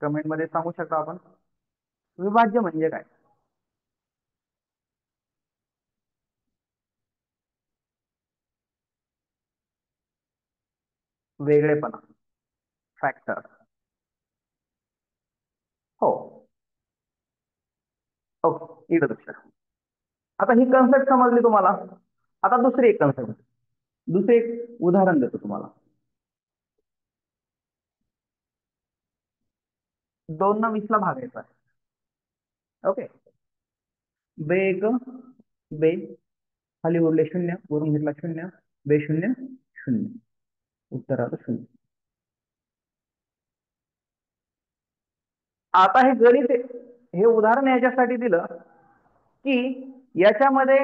कमेंट मध्ये सांगू शकता आपण, विभाज्य म्हणजे काय? वेगळेपणा, फॅक्टर. हो, ओके, इकडे लक्ष. आता ही कन्सेप्ट समजली तुम्हाला. आता दुसरी एक कन्सेप्ट, दुसरे एक उदाहरण देतो तुम्हाला. 2 न 20 ला भागायचा आहे. ओके, बे एक बे, खाली उरले 0, वरून घेतला 0, बे 0 0, उत्तर आलं 0. आता हे गणित, हे उदाहरण याच्यासाठी दिलं की याच्यामध्ये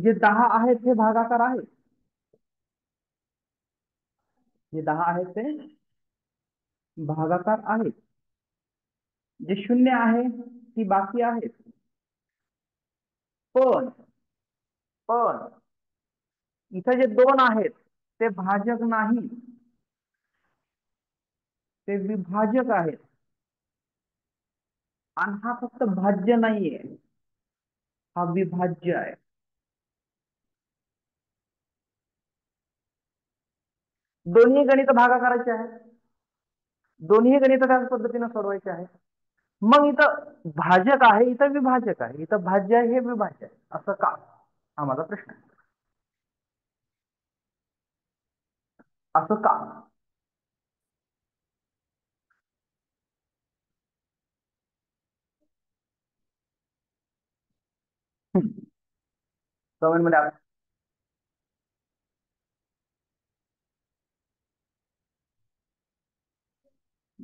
जे 10 आहेत हे भागाकार आहेत, जे 10 आहेत ते भागाकार आहेत, जे 0 आहे ती बाकी आहेत. पण पण इथं जे 2 आहेत ते भाजक नाही, ते विभाजक आहेत. आणि हा फक्त भाज्य नाहीये, हा विभाज्य आहे. दोन्ही गणित भागाकाराचे आहेत, दोन्ही गणित त्याच पद्धतीने सोडवायचे आहेत. मग इथं भाजक आहे, इथं विभाजक आहे, इथं भाज्य आहे, हे विभाज्य आहे, असं का? हा माझा प्रश्न आहे. असं का? कमेंट मध्ये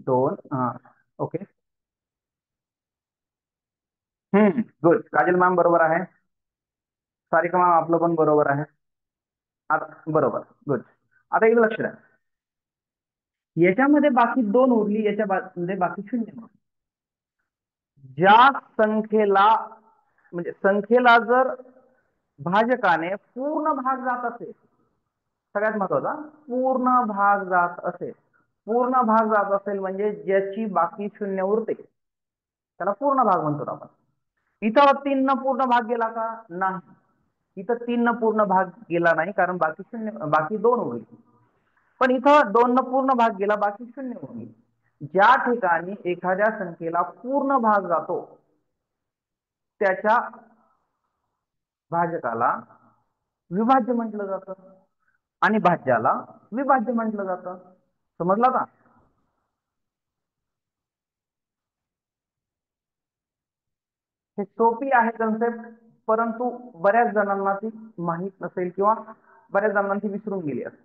2, हा, ओके. गुड, काजल मॅम बरोबर आहे, सारिका मॅम आपलं पण बरोबर आहे. आता बरोबर, गुड. आता एक लक्ष द्या, याच्यामध्ये बाकी 2 उरली, याच्यामध्ये बाकी 0. ज्या संख्येला, म्हणजे संख्येला जर भाजकाने पूर्ण भाग जात असेल, सगळ्यात महत्वाचा, पूर्ण भाग जात असेल, पूर्ण भाग जात असेल म्हणजे ज्याची बाकी 0 उरते, त्याला पूर्ण भाग म्हणतो आपण. इथं 3 न पूर्ण भाग गेला का? नाही, इथं 3 न पूर्ण भाग गेला नाही, कारण बाकी 0, बाकी 2 उरली. पण इथं 2 न पूर्ण भाग गेला, बाकी 0 उरली. ज्या ठिकाणी एखाद्या संख्येला पूर्ण भाग जातो त्याच्या भाजकाला विभाज्य म्हटलं जातं आणि भाज्याला विभाज्य म्हटलं जातं. समजलं का? हे सोपी आहे कन्सेप्ट, परंतु बऱ्याच जणांना ती माहीत नसेल किंवा बऱ्याच जणांना ती विसरून गेली असेल.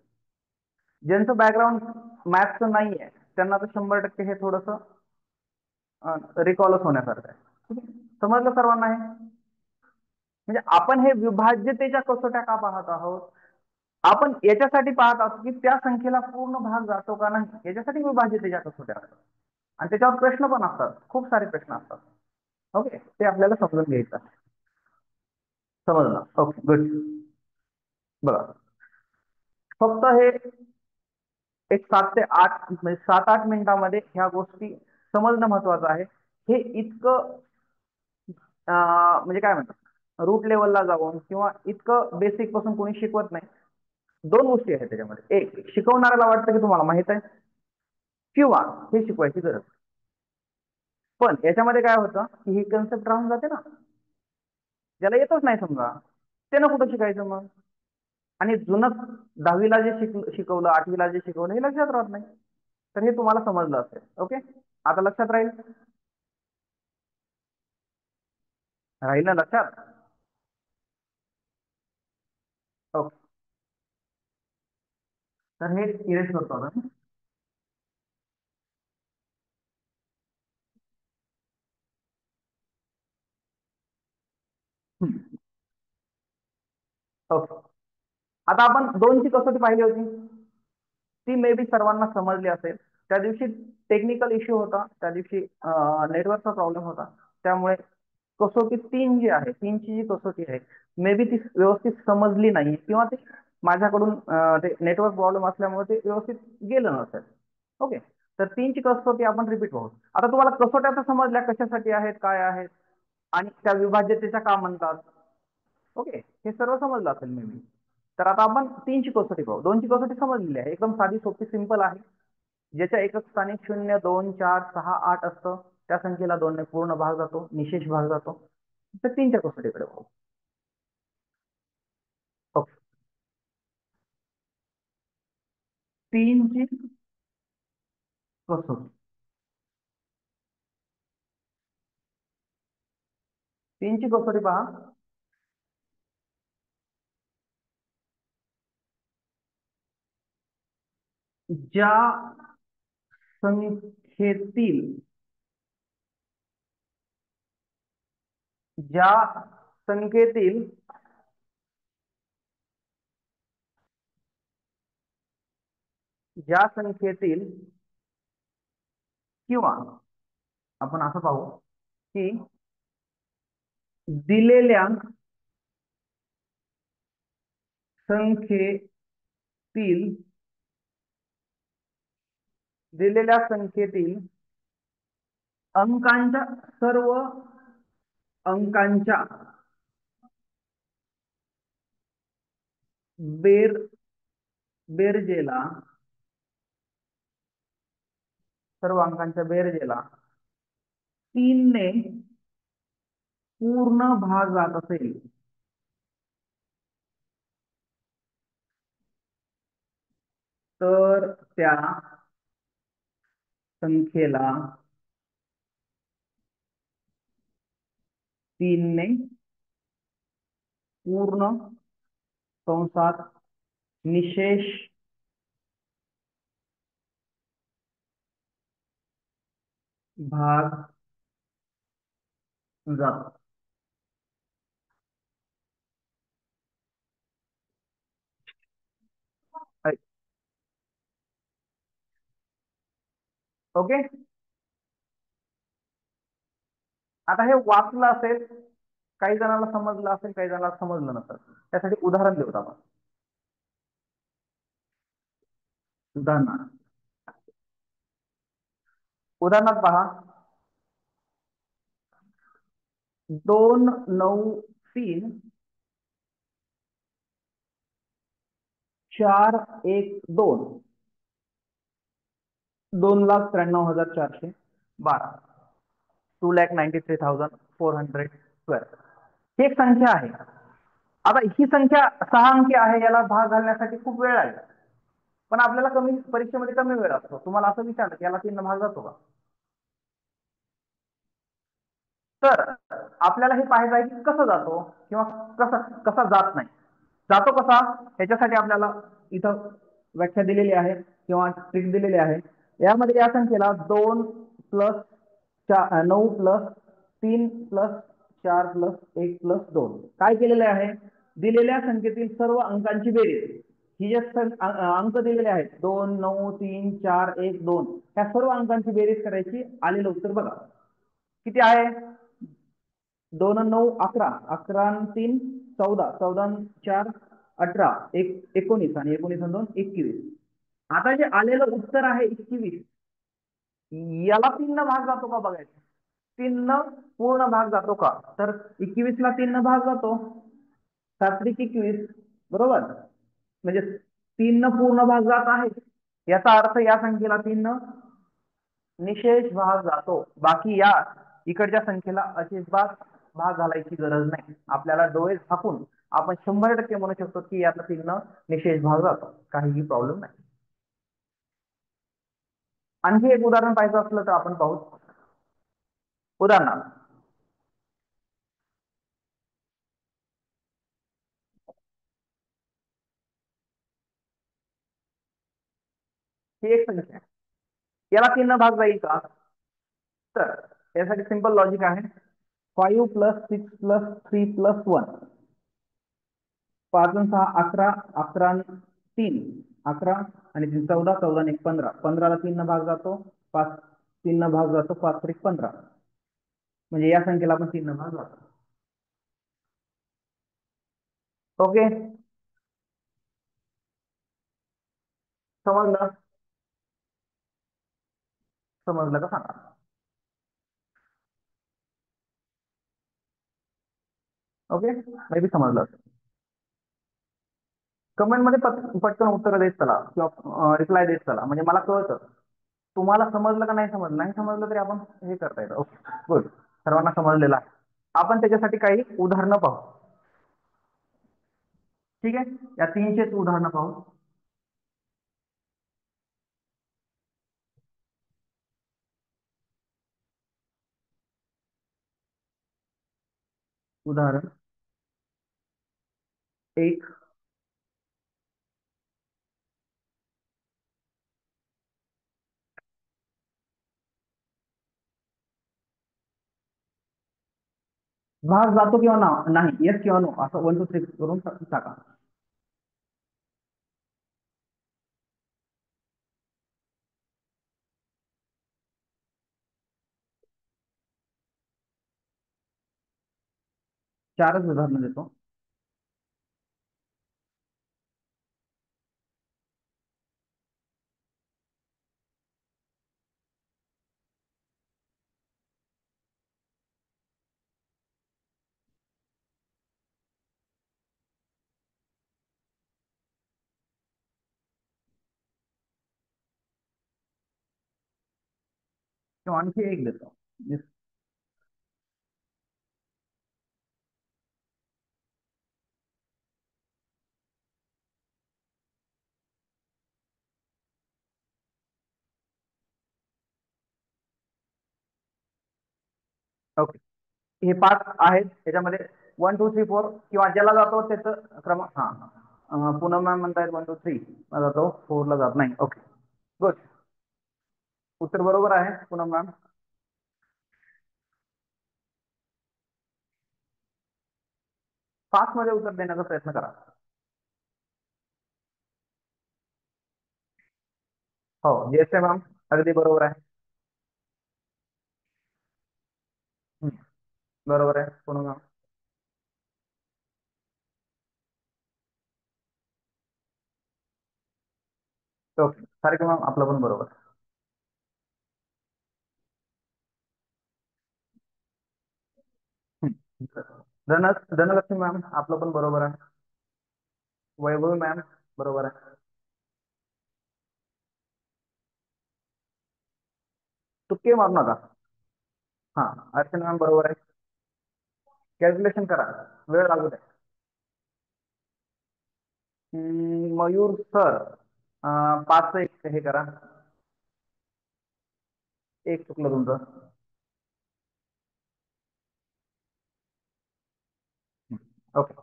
ज्यांचं बॅकग्राऊंड मॅथचं नाही आहे त्यांना तर 100% हे थोडस रिकॉलच होण्यासारखं आहे. समजलं सर्वांना? हे म्हणजे आपण हे विभाज्यतेच्या कसोट्या का पाहत आहोत? आपण याच्यासाठी पाहत आहोत की त्या संख्येला पूर्ण भाग जातो का नाही, याच्यासाठी विभाज्यतेच्या कसोट्या असतात. आणि त्याच्यावर प्रश्न पण असतात, खूप सारे प्रश्न असतात. ओके, ते आपल्याला समजून घ्यायचं. समजलं? Okay, good. बघा, फक्त हे एक 7 ते 8 म्हणजे 7-8 मिनिटांमध्ये ह्या गोष्टी समजणं महत्वाचं आहे. हे इतकं म्हणजे काय म्हणतात, रूट लेवलला जाऊन किंवा इतकं बेसिक पासून कोणी शिकवत नाही. 2 गोष्टी आहेत त्याच्यामध्ये, एक शिकवणाऱ्याला वाटतं की तुम्हाला माहित आहे, किंवा हे शिकवायची गरज. पण याच्यामध्ये काय होतं की ही कन्सेप्ट राहून जाते ना, ज्याला येतच नाही समजा त्यानं कुठं शिकायचं मग. आणि जुनं 10वीला जे शिकवलं, 8वीला जे शिकवलं हे लक्षात राहत नाही. तर हे तुम्हाला समजलं असेल. ओके, आता लक्षात राहील ना लक्षात. ओके, तर हे इरेज करतो आपण. ओके, आता आपण 2ची कसोटी पाहिली होती, ती मे बी सर्वांना समजली असेल. त्या दिवशी टेक्निकल इश्यू होता, त्या दिवशी नेटवर्कचा प्रॉब्लेम होता, त्यामुळे कसोटी 3 जी आहे, 3ची जी कसोटी आहे मे बी ती व्यवस्थित समजली नाही किंवा ती माझ्याकडून ते नेटवर्क प्रॉब्लेम असल्यामुळे ते व्यवस्थित गेलं नसेल. ओके, तर 3ची कसोटी आपण रिपीट करू. आता तुम्हाला कसोट्या तर समजल्या कशासाठी आहेत, काय आहेत आणि त्या विभाज्यतेच्या का म्हणतात. ओके, हे सर्व समजलं असेल मे बी. तर आता आपण 3ची कसोटी पाहू. 2ची कसोटी समजलेली आहे, एकदम साधी सोपी सिंपल आहे. ज्याच्या एकक स्थानी 0, 2, 4, 6, 8 असतं त्या संख्येला 2 ने पूर्ण भाग जातो, निशेष भाग जातो. तर 3च्या कसोटीकडे पाहू. ओके, 3ची कसोटी. 3ची कसोटी पहा. ज्या संख्येतील ज्या संख्येतील ज्या संख्येतील किंवा आपण असं पाहू की दिलेल्या संख्येतील अंकांच्या सर्व अंकांच्या बेरजेला सर्व अंकांच्या बेरजेला 3 ने पूर्ण भाग जात असेल तर त्या संख्येला 3 ने पूर्ण कंसात निशेष भाग जातो. ओके, आता हे वाचलं असेल, काही जणांना समजलं असेल, काही जणांना समजलं नसेल. त्यासाठी उदाहरण देऊत आपण. उदाहरणात पहा, 2, 9, 3, 4, 1, 2, 2,93,412, 2,93,412 ही एक संख्या आहे. आता ही संख्या 6 अंकी आहे, याला भाग घालण्यासाठी खूप वेळ आहे, पण आपल्याला परीक्षेमध्ये कमी वेळ असतो. तुम्हाला असं विचारलं की याला 3 ने भाग जातो का, तर आपल्याला हे पाहायचं आहे की कसं जातो किंवा कसा कसा जात नाही. जातो कसा, याच्यासाठी आपल्याला इथं व्याख्या दिलेली आहे किंवा ट्रिक दिलेली आहे. यामध्ये या संख्येला 2 plus 9 plus 3 plus 4 plus 1 plus 2 काय केलेले आहे, दिलेल्या संख्येतील सर्व अंकांची बेरीज. ही जे अंक दिलेले आहेत 2, 9, 3, 4, 1, 2 ह्या सर्व अंकांची बेरीज करायची. आलेलं उत्तर बघा किती आहे. 2 आणि 9 11, 11 आणि 3 14, 14 आणि 4 18, 19 आणि 19 आणि 2 21. आता जे आलेलं उत्तर आहे 21, याला 3 न भाग जातो का बघायचं. 3 न पूर्ण भाग जातो का, तर 21 ला 3 न भाग जातो, 7-21 बरोबर, म्हणजे 3 न पूर्ण भाग जात आहे. याचा अर्थ या संख्येला 3 न निशेष भाग जातो. बाकी या इकडच्या संख्येला अजिबात भाग घालायची गरज नाही. आपल्याला डोळे झाकून आपण 100% म्हणू शकतो की यातला 3 निशेष भाग जातो, काहीही प्रॉब्लेम नाही. आणखी एक उदाहरण पाहायचं असलं तर आपण पाहू. उदाहरणार्थ ही एक संख्या आहे, याला 3 भाग जाईल का? तर यासाठी सिंपल लॉजिक आहे. 5 + 6 + 3 + 1, 5 आणि 6 11, 11 आणि 3 11 आणि 3 14, 14 आणि 1 15, 15 ला 3 भाग जातो, 5 3 भाग जातो, 5 3 15. म्हणजे या संख्येला आपण 3 भाग जातो. ओके, समजलं? समजलं का सांगा. ओके, मे बी समजलं असेल. कमेंट मध्ये पटकन उत्तर देत चला किंवा रिप्लाय देत चला, म्हणजे मला कळतं तुम्हाला समजलं का नाही समजलं. नाही समजलं तरी आपण हे करता येतं. ओके, गुड, सर्वांना समजलेलं आहे. आपण त्याच्यासाठी काही उदाहरणं पाहू. ठीक आहे, या 300 उदाहरणं पाहू. उदाहरण 1, भाग जातो किंवा नाही, येस किंवा नो, असं 1 2 3 करून टाका. चारच उदाहरणं देतो. किंवा आणखी एक देतो. Yes. ओके, हे 5 आहेत. त्याच्यामध्ये 1 2 3 4 किंवा ज्याला जातो त्याचं क्रमांक. पूनम मॅम म्हणतायत 1 2 3 ला जातो, 4 ला जात नाही. ओके, गुड, उत्तर बरोबर आहे पूनम मॅम. फास्ट मध्ये उत्तर देण्याचा प्रयत्न करा. हो, येस आहे मॅम, अगदी बरोबर आहे. हम्म, बरोबर आहे Poonam ma'am. Okay, Sarika ma'am आपलं पण बरोबर आहे. धनलक्ष्मी मॅम आपलं पण बरोबर आहे. वैभवी मॅम बरोबर आहे. तुक्के मारू नका. हा, अर्चना मॅम बरोबर आहे. कॅल्क्युलेशन करा, वेळ लागू द्या. मयूर सर, 5 एक हे करा. एक चुकलं तुमचं. ओके,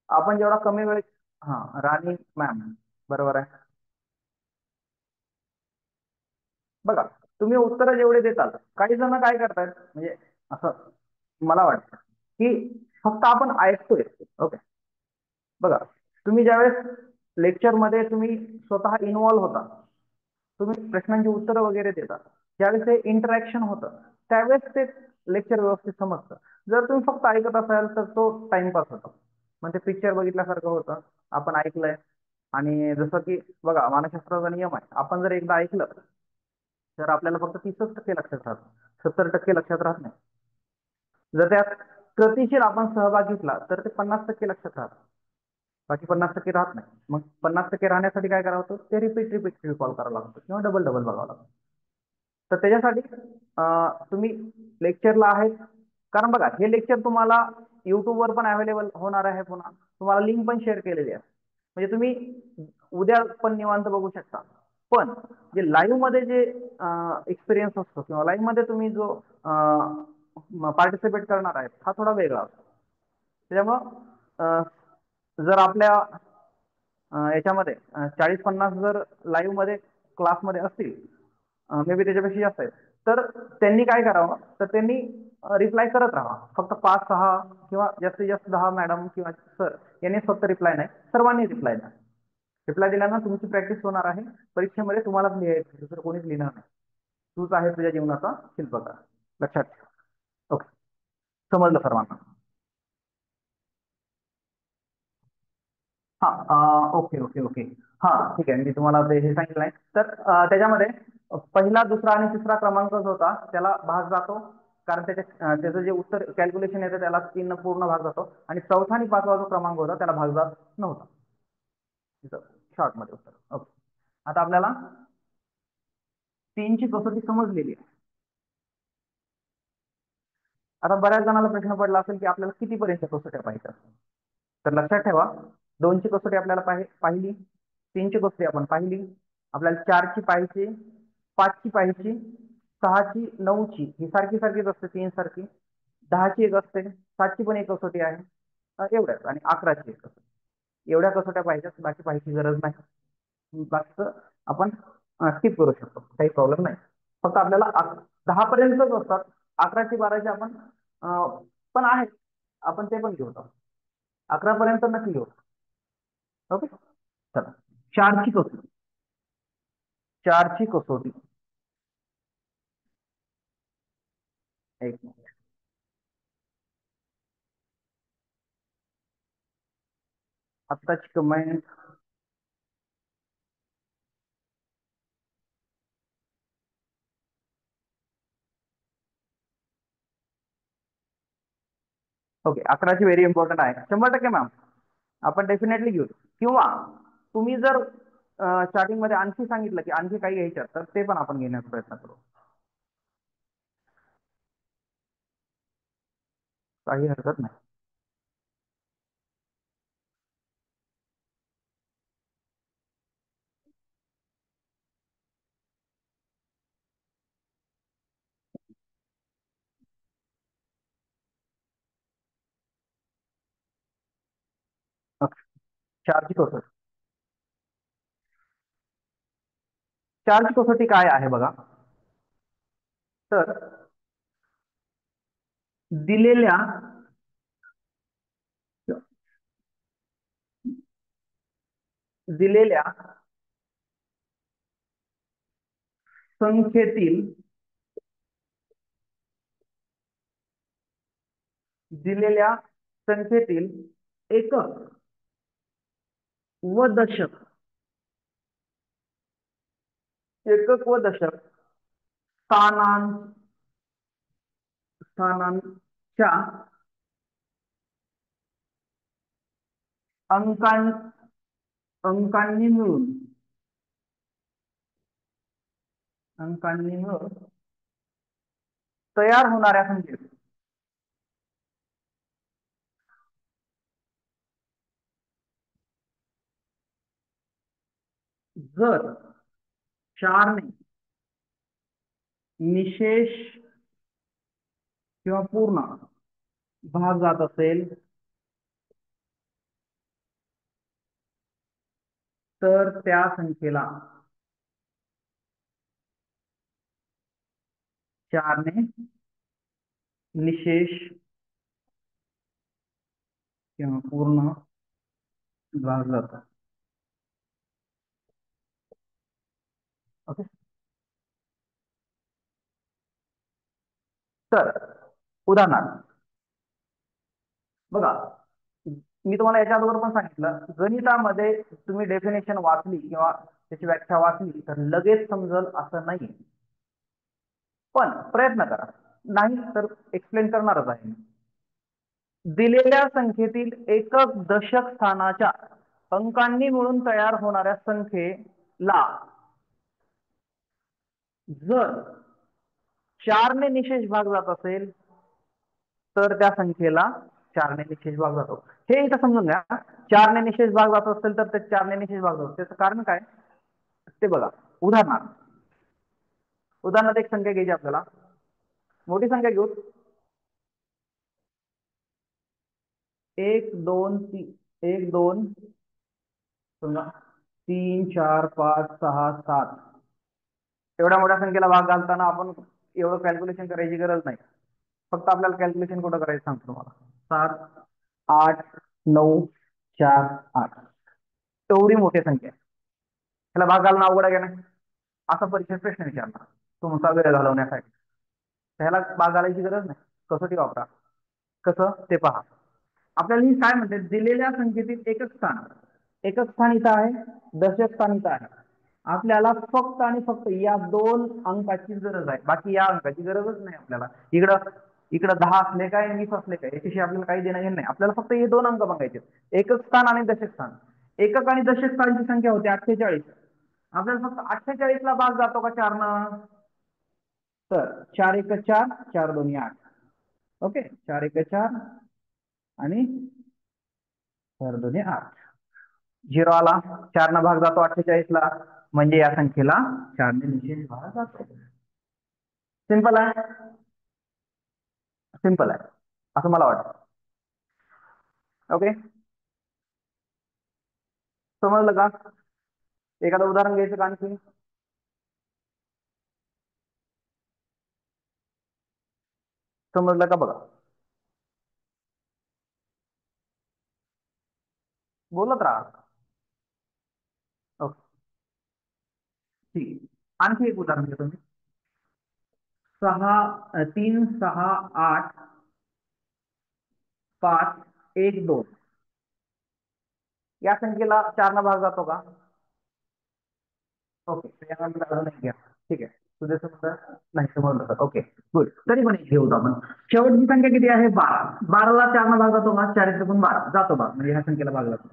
आपण जेवढा कमी वेळ. राणी मॅम बरोबर आहे. बघा, तुम्ही उत्तर जेवढे देताल, काही जण काय करतायत म्हणजे असं मला वाटतं की फक्त आपण ऐकतोय. ओके, बघा, तुम्ही ज्यावेळेस लेक्चर मध्ये तुम्ही स्वतः इन्व्हॉल्व्ह होता, तुम्ही प्रश्नांची उत्तरं वगैरे देता, ज्यावेळेस ते इंटरॅक्शन होतं त्यावेळेस ते लेक्चर व्यवस्थित समजतं. जर तुम्ही फक्त ऐकत असाल तर तो टाइमपास होतो, म्हणजे पिक्चर बघितल्यासारखं होतं. आपण ऐकलंय आणि जसं की बघा, मानसशास्त्राचा नियम आहे, आपण जर एकदा ऐकलं तर आपल्याला फक्त 30% लक्षात राहतं, 70% लक्षात राहत नाही. जर त्यात कृतीशील आपण सहभाग घेतला तर ते 50% लक्षात राहतं. बाकी 50% राहत नाही. मग 50% राहण्यासाठी काय करावं लागतं, ते रिपीट रिकॉल करावं लागतं किंवा डबल बघावं लागतं. तर त्याच्यासाठी तुम्ही लेक्चरला आहेत, कारण बघा हे लेक्चर तुम्हाला युट्यूबवर पण अवेलेबल होणार आहे, पुन्हा तुम्हाला लिंक पण शेअर केलेली आहे, म्हणजे तुम्ही उद्या पण निवांत बघू शकता. पण जे लाईव्ह मध्ये जे एक्सपिरियन्स असतो किंवा लाईव्ह मध्ये तुम्ही जो पार्टिसिपेट करणार आहे हा थोडा वेगळा असतो. त्याच्यामुळं जर आपल्या याच्यामध्ये 40-50 जर लाईव्ह मध्ये क्लासमध्ये असतील, मे बी त्याच्यापेक्षा जास्त आहेत, तर त्यांनी काय करावं, तर त्यांनी रिप्लाय करत राहा. फक्त 5-6 किंवा जास्तीत जास्त 10 मॅडम किंवा सर यांनी फक्त रिप्लाय नाही, सर्वांनी रिप्लाय द्या. रिप्लाय दिल्यानं तुमची प्रॅक्टिस होणार आहे. परीक्षेमध्ये तुम्हालाच लिहायचं, दुसरं कोणीच लिहिणार नाही. तूच आहे तुझ्या जीवनाचा शिल्पकार. लक्षात ठेवा. ओके, समजलं सर्वांना? हा, ओके ओके ओके. हा ठीक आहे, मी तुम्हाला हे सांगितलं आहे. तर त्याच्यामध्ये पहिला, दुसरा आणि तिसरा क्रमांक जो होता त्याला भाग जातो, कारण त्याचं जे उत्तर कॅल्क्युलेशन येतं त्याला 3 पूर्ण भाग जातो, आणि चौथा आणि 5वा जो क्रमांक होता त्याला भाग जात नव्हता. शॉर्ट मध्ये उत्तर. ओके, आता आपल्याला 3 ची कसोटी समजलेली आहे. आता बऱ्याच जणांना प्रश्न पडला असेल की आपल्याला कितीपर्यंत कसोट्या पाहिजे. तर लक्षात ठेवा, 2 ची कसोटी आपल्याला पाहिली, 3 ची कसोटी आपण पाहिली, आपल्याला 4 ची पाहिजे, 5 ची पाहिजे, 6 ची, 9 ची ही सारखी सारखीच असते, 3 सारखी, 10 ची एक असते, 7 ची पण एक कसोटी आहे, एवढ्याच, आणि 11 ची एक कसोटी. एवढ्या कसोट्या पाहिजेत, बाकी पाहिजे गरज नाही. बाकीचं आपण स्किप करू शकतो, काही प्रॉब्लेम नाही. फक्त आपल्याला 10 पर्यंतच असतात. 11ची 12ची आपण पण आहेत, आपण ते पण घेऊ. 11 पर्यंत नक्की घेऊ. ओके, चला. 4 ची कसोटी. 4 ची कसोटी, एक मिनिट. आत्ताची कमेंट ओके. 11ची व्हेरी इम्पॉर्टंट आहे, 100% मॅम. आपण डेफिनेटली घेऊ, किंवा तुम्ही जर स्टार्टिंग मध्ये आणखी सांगितलं की आणखी काही घ्यायच्यात, तर ते पण आपण घेण्याचा प्रयत्न करू, काही हरकत नाही. ओके. 4 ची कसोटी. 4 ची कसोटी काय आहे बघा, तर दिलेल्या दिलेल्या संख्येतील एकक व दशक, स्थानांच्या अंकांनी मिळून तयार होणाऱ्या संख्येत जर 4 ने निशेष किंवा पूर्ण भाग जात असेल, तर त्या संख्येला 4 ने निशेष किंवा पूर्ण भाग जातो. ओके, तर उदाहरणार्थ बघा, मी तुम्हाला याच्या अगोदर पण सांगितलं, गणितामध्ये तुम्ही डेफिनेशन वाचली किंवा त्याची व्याख्या वाचली तर लगेच समजल असं नाही, पण प्रयत्न करा. नाही तर एक्सप्लेन करणारच आहे. दिलेल्या संख्येतील एकक दशक स्थानाच्या अंकांनी मिळून तयार होणाऱ्या संख्येला जर 4 ने निशेष भाग जात असेल तर त्या संख्येला 4 ने निशेष भाग जातो. हे इथं समजून घ्या. 4 ने निशेष भाग जात असेल तर ते 4 ने निशेष भाग जातो. त्याचं कारण काय ते बघा. उदाहरणार्थ एक संख्या घ्यायची आपल्याला. मोठी संख्या घेऊ. 1 2 1 2 3 4 5 6 7 एवढ्या मोठ्या संख्येला भाग घालताना आपण एवढं कॅल्क्युलेशन करायची गरज नाही. फक्त आपल्याला कॅल्क्युलेशन कुठं करायचं सांगतो तुम्हाला. 7 8 9 4 8 एवढी मोठी संख्या आहे. त्याला भाग घालणं अवघड आहे का नाही? असा परीक्षेत प्रश्न विचारणार तुमचा वेळ घालवण्यासाठी. त्याला भाग घालायची गरज नाही. कसोटी वापरा. कसं ते पहा. आपल्याला ही काय म्हणते, दिलेल्या संख्येतील एकक स्थान इथं आहे, दशक स्थान इथं आहे. आपल्याला फक्त आणि फक्त या 2 अंकाची गरज आहे. बाकी या अंकाची गरजच नाही आपल्याला. इकडं 10 असले काय 20 असले काय याच्याशी आपल्याला काही देणं घेणं नाही. आपल्याला फक्त हे 2 अंक बघायचे, एकक स्थान आणि दशक स्थान. एकक आणि दशक स्थानाची संख्या होती 48. आपल्याला फक्त 48 ला भाग जातो का 4 न? तर 4 1 4 4 2 8. ओके, 4 1 4 आणि 4 2 8. 0 आला. 4 न भाग जातो 48 ला, म्हणजे या संख्येला 4 ने निशेष भाग जातो. सिंपल आहे. सिंपल आहे असं मला वाटतं. ओके, समजलं का? एखादं उदाहरण घ्यायचं का आणखी? समजलं का बघा. बोलत राहा. ओके, ठीक. आणखी एक उदाहरण घेतो मी. 3 6 8 5 1 2 या संख्येला 4 न भाग जातो का? ओके, नाही घ्या. ठीक आहे, तुझे समजा नाही समजलं तर ओके गुड. तरी पण एक घेऊ आपण. शेवटची संख्या किती आहे? 12. 12ला 4 न भाग जातो का? 4 त्रिकोण 12 जातो भाग, म्हणजे ह्या संख्येला भाग जातो.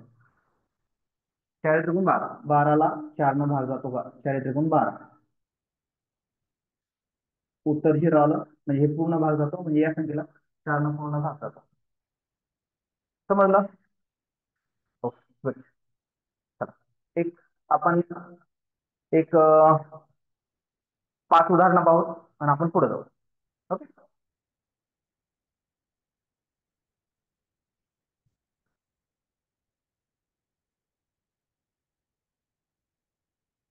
4 त्रिकोण 12. 12ला 4 न भाग जातो का? 4 त्रिकोण 12. उत्तर 0 आलं, म्हणजे हे पूर्ण भाग जातो, म्हणजे या संख्येला 4 न पूर्ण भाग जातो. समजलं? Okay good. चला एक आपण एक 5 उदाहरणं पाहू आणि आपण पुढे जाऊ. ओके,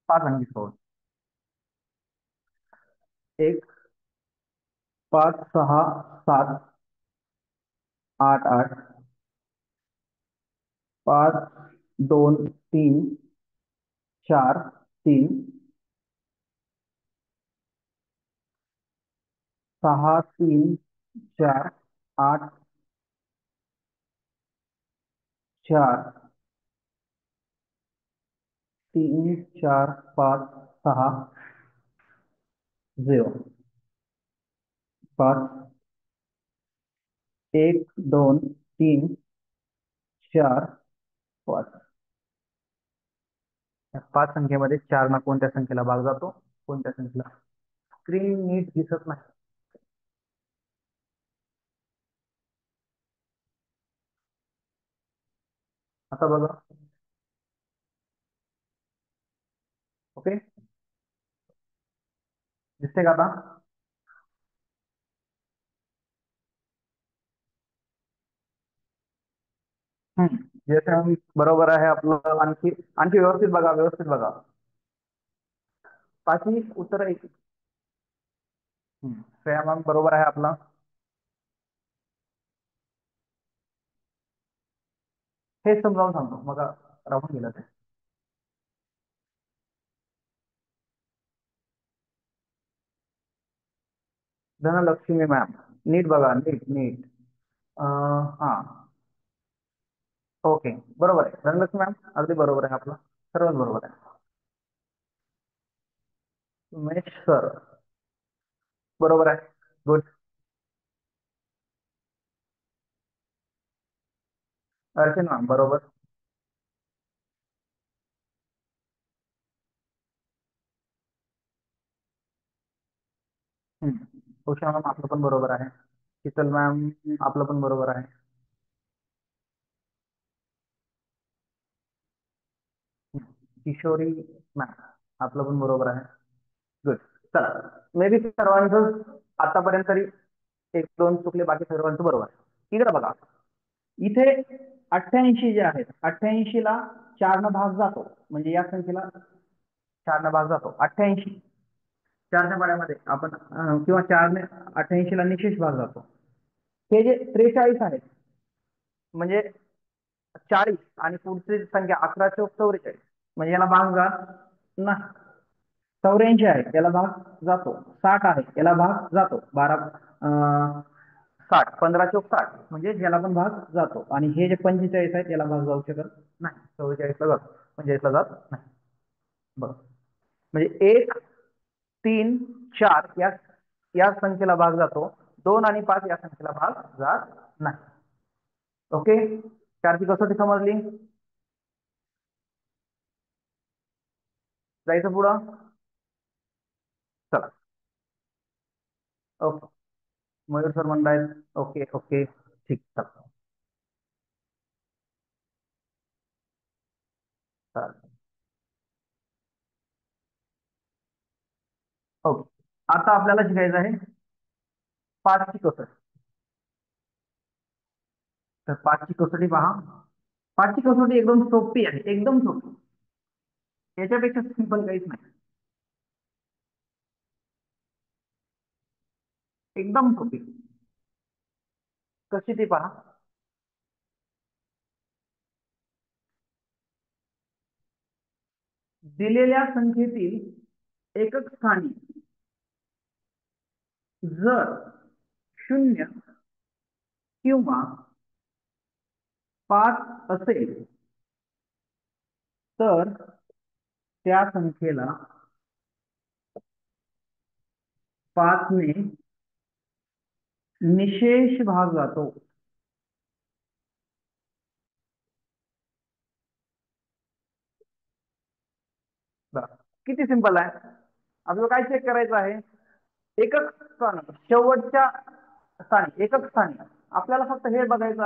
5 अंकी पाहू. 1 5 6 7 8 8 5 2 3 4 3 6 3 4 8 4 3 4 5 6 0 5 1 2 3 4 5. 5 संख्येमध्ये 4 ना कोणत्या संख्येला भाग जातो? कोणत्या संख्येला? स्क्रीन नीट दिसत नाही. आता बघा. ओके, दिसते का आता? जसं बरोबर आहे आपलं. आणखी आणखी व्यवस्थित बघा, व्यवस्थित बघा. पाचही उत्तर एक. मॅम बरोबर आहे आपला. हे समजावून सांगतो, मग राहून गेलं ते. धनलक्ष्मी मॅम, नीट बघा, नीट नीट. हा ओके, बरोबर आहे. धनलक्ष्मी मॅम अगदी बरोबर आहे आपलं, सर्वच बरोबर आहे. उमेश सर बरोबर आहे. गुड. अर्चना मॅम बरोबर. उषा मॅम आपलं पण बरोबर आहे. शीतल मॅम आपलं पण बरोबर आहे. किशोरी मॅम आपलं पण बरोबर आहे. गुड. चला, मे बी सर्वांचं आतापर्यंत तरी एक दोन चुकले, बाकी सर्वांचं बरोबर आहे. इकडे बघा, इथे 88 जे आहेत, 88 ला 4 न भाग जातो, म्हणजे या संख्येला 4 न भाग जातो. 88 4च्या पाड्यामध्ये आपण किंवा 4 ने 88 ला निशेष भाग जातो. हे जे 43 आहेत, म्हणजे 40 आणि पुढची संख्या 11 चौक 44, म्हणजे याला भाग जात नाही. 84 आहे याला भाग जातो. 60 आहे याला भाग जातो. 60 15 चौक 60, म्हणजे याला पण भाग जातो. आणि हे जे 45 आहेत याला भाग जाऊ शकत नाही. 44 ला जातो, 45 ला जात नाही. बघ, म्हणजे 1 3 4 या संख्येला भाग जातो. 2 आणि 5 या संख्येला भाग जात नाही. ओके, 4ची कसोटी समजली. जायचं पुढं. चला, ओके. मयूर सर म्हणतायत ओके ओके, ठीक. चला चालेल. ओके, आता आपल्याला शिकायचं आहे 5ची कसोटी. तर 5ची कसोटी पहा. 5ची कसोटी एकदम सोपी आहे, एकदम सोपी. याच्यापेक्षा सिंपल काहीच नाही, एकदम सोपी. कशी ती पहा. दिलेल्या संख्येतील एकक स्थानी जर 0 किंवा 5 असेल तर त्या संख्येला 5 ने निशेष भाग जातो. किती सिंपल आहे. आपल्याला काय चेक करायचं आहे, एकक स्थानी, शेवटच्या स्थानी, एकक स्थानी. आपल्याला फक्त हे बघायचं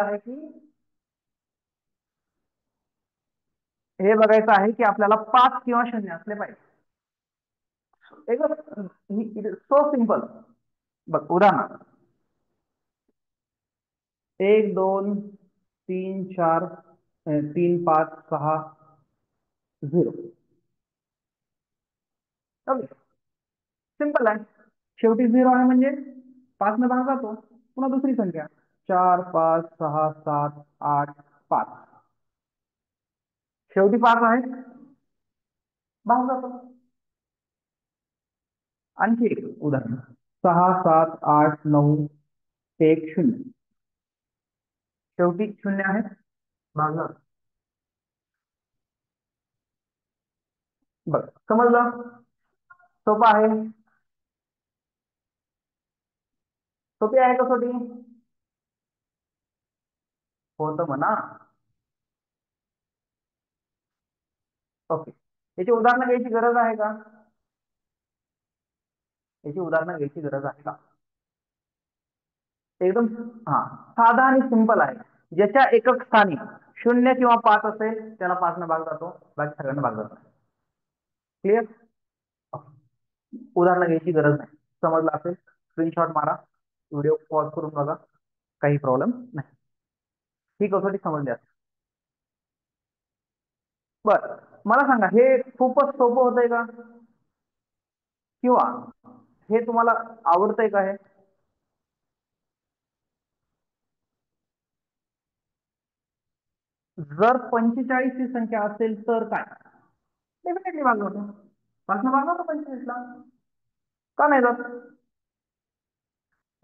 आहे की आपल्याला 5 किंवा 0 असले पाहिजे. एकदम सो सिंपल. बघ, उदाहरण 1 2 3 4 3 5 6 0. ओके, सिंपल आहे. शेवटी 0 आहे म्हणजे 5 न भाग जातो. पुन्हा दुसरी संख्या 4 5 6 7 8 5, शेवटी 5 आहे, भाग जातो. आणखी एक उदाहरण 6 7 8 9 1 0, शेवटी 0 आहे, भाग जातो. बघ, समजलं. सोपं आहे. सोपी आहे कसोटी. होतं म्हणा. ओके, याची उदाहरणं घ्यायची गरज आहे का. याची उदाहरणं घ्यायची गरज आहे का. एकदम हा, साधा आणि सिंपल आहे. ज्याच्या एकक स्थानी 0 किंवा 5 असेल त्याला 5 न भाग जातो, बाकी सगळ्यांना भाग जातो. क्लिअर. उदाहरणं घ्यायची गरज नाही. समजलं असेल स्क्रीनशॉट मारा, व्हिडिओ पॉज करून बघा, काही प्रॉब्लेम नाही. ही कसोटी समजली असेल. बर, मला सांगा हे खूपच सोपं होतंय का, किंवा हे तुम्हाला आवडतंय का. हे जर 45 ही संख्या असेल तर काय. डेफिनेटली भाग जातो. 5 न भाग जातो 45 ला, का नाही जात.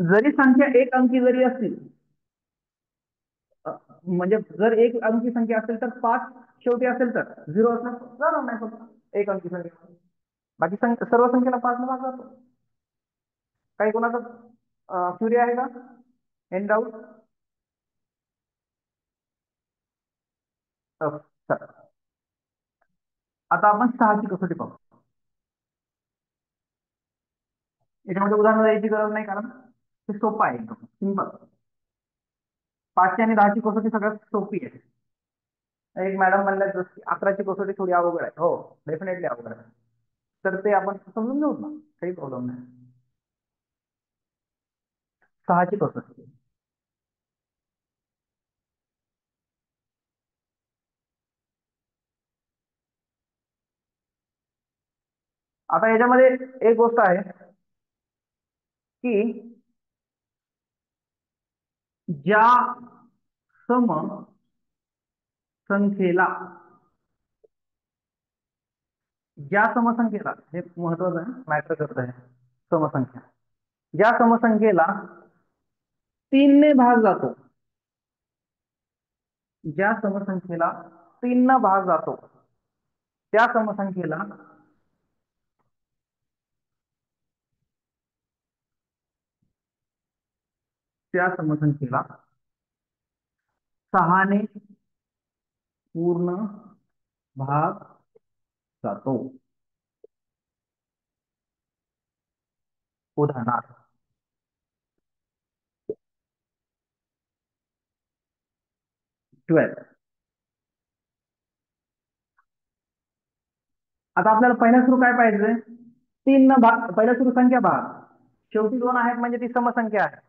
जरी संख्या एक अंकी जरी असतील, म्हणजे जर एक अंकी संख्या असेल तर 5 शेवटी असेल तर 0 असणार जाणार नाही. फक्त एक अंकी संख्या, बाकी सर्व संख्येला 5 न भाग जातो. काही कोणाचा क्युरी आहे का, एन डाऊट. चला, आता आपण 6ची कसोटी पाहू. याच्यामध्ये उदाहरण द्यायची गरज नाही, कारण हे सोपं आहे एकदम सिंपल. 5ची आणि 10ची कसोटी सगळ्यात सोपी आहे. एक मॅडम म्हणल्या जसं 11ची कसोटी थोडी अवघड आहे. हो, डेफिनेटली अवघड आहे. तर ते आपण समजून घेऊ ना, काही प्रॉब्लेम नाही. 6ची कसोटी. आता याच्यामध्ये एक गोष्ट आहे की ज्या सम संख्येला हे महत्वाचं आहे, मॅटर करत आहे समसंख्या. ज्या समसंख्येला 3 ने भाग जातो, ज्या समसंख्येला 3 न भाग जातो त्या समसंख्येला त्या समसंख्येला 6 ने पूर्ण भाग जातो. उदाहरणार्थ 12. आता आपल्याला पहिला सुरू काय पाहिजे? 3 न भाग, पहिला सुरू संख्या भाग, शेवटी 2 आहेत म्हणजे ती समसंख्या आहे.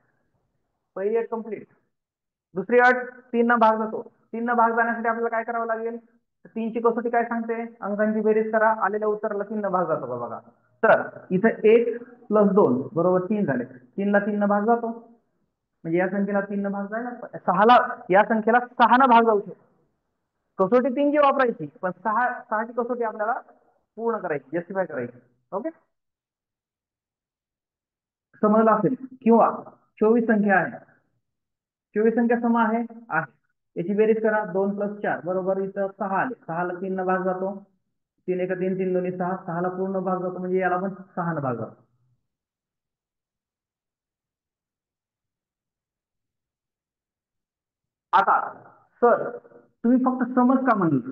पहिली अट कंप्लीट. दुसरी अट 3 न भाग जातो. 3 न भाग जाण्यासाठी आपल्याला काय करावं लागेल? 3ची कसोटी काय सांगते? अंकांची बेरीज करा, आलेल्या उत्तराला 3 न भाग जातो का बघा. तर इथं 1 + 2 बरोबर 3 झाले. 3 ला 3 न भाग जातो, म्हणजे या संख्येला 3 न भाग जायला, 6ला या संख्येला 6 न भाग जाऊ शकतो. कसोटी 3ची वापरायची, पण 6ची कसोटी आपल्याला पूर्ण करायची, जस्टिफाय करायची. ओके, समजलं असेल. किंवा 24 संख्या आहे, 24 संख्या सम आहे, याची बेरीज करा. 2 + 4 बरोबर इथं 6 आले. 6ला 3 न भाग जातो, 3 1 3 3 2 6, 6ला पूर्ण भाग जातो, म्हणजे याला पण 6 न भाग जातो. आता सर तुम्ही फक्त समज का म्हणलं?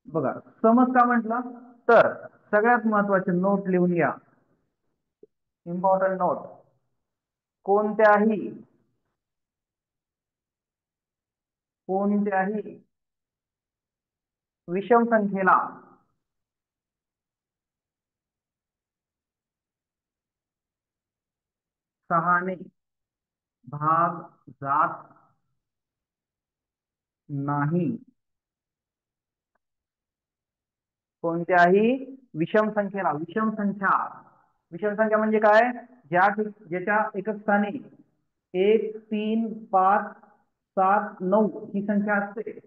बघा, समज का म्हटलं तर सगळ्यात महत्वाचे नोट लिहून घ्या, इम्पॉर्टंट नोट. कोणत्याही विषम संख्येला सहाने भाग जात नाही. कोणत्याही विषम संख्येला, विषम संख्या म्हणजे काय? ज्याच्या एकक स्थानी 1 3 5 7 9 ही संख्या असते,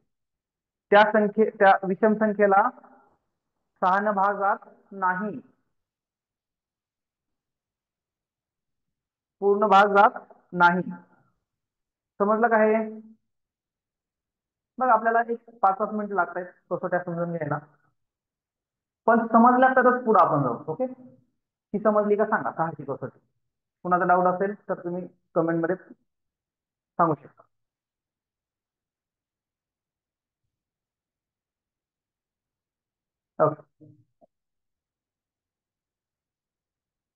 त्या विषम संख्येला 6 न भाग जात नाही, पूर्ण भाग जात नाही. समजलं का हे? मग आपल्याला एक 5-5 मिनिट लागतात कसोट्या समजून घ्यायला, पण समजल्या तरच पुढे आपण जाऊ. ओके, ही समजली का सांगा 6ची कसोटी. कुणाचा डाऊट असेल तर तुम्ही कमेंट मध्ये सांगू शकता. ओके,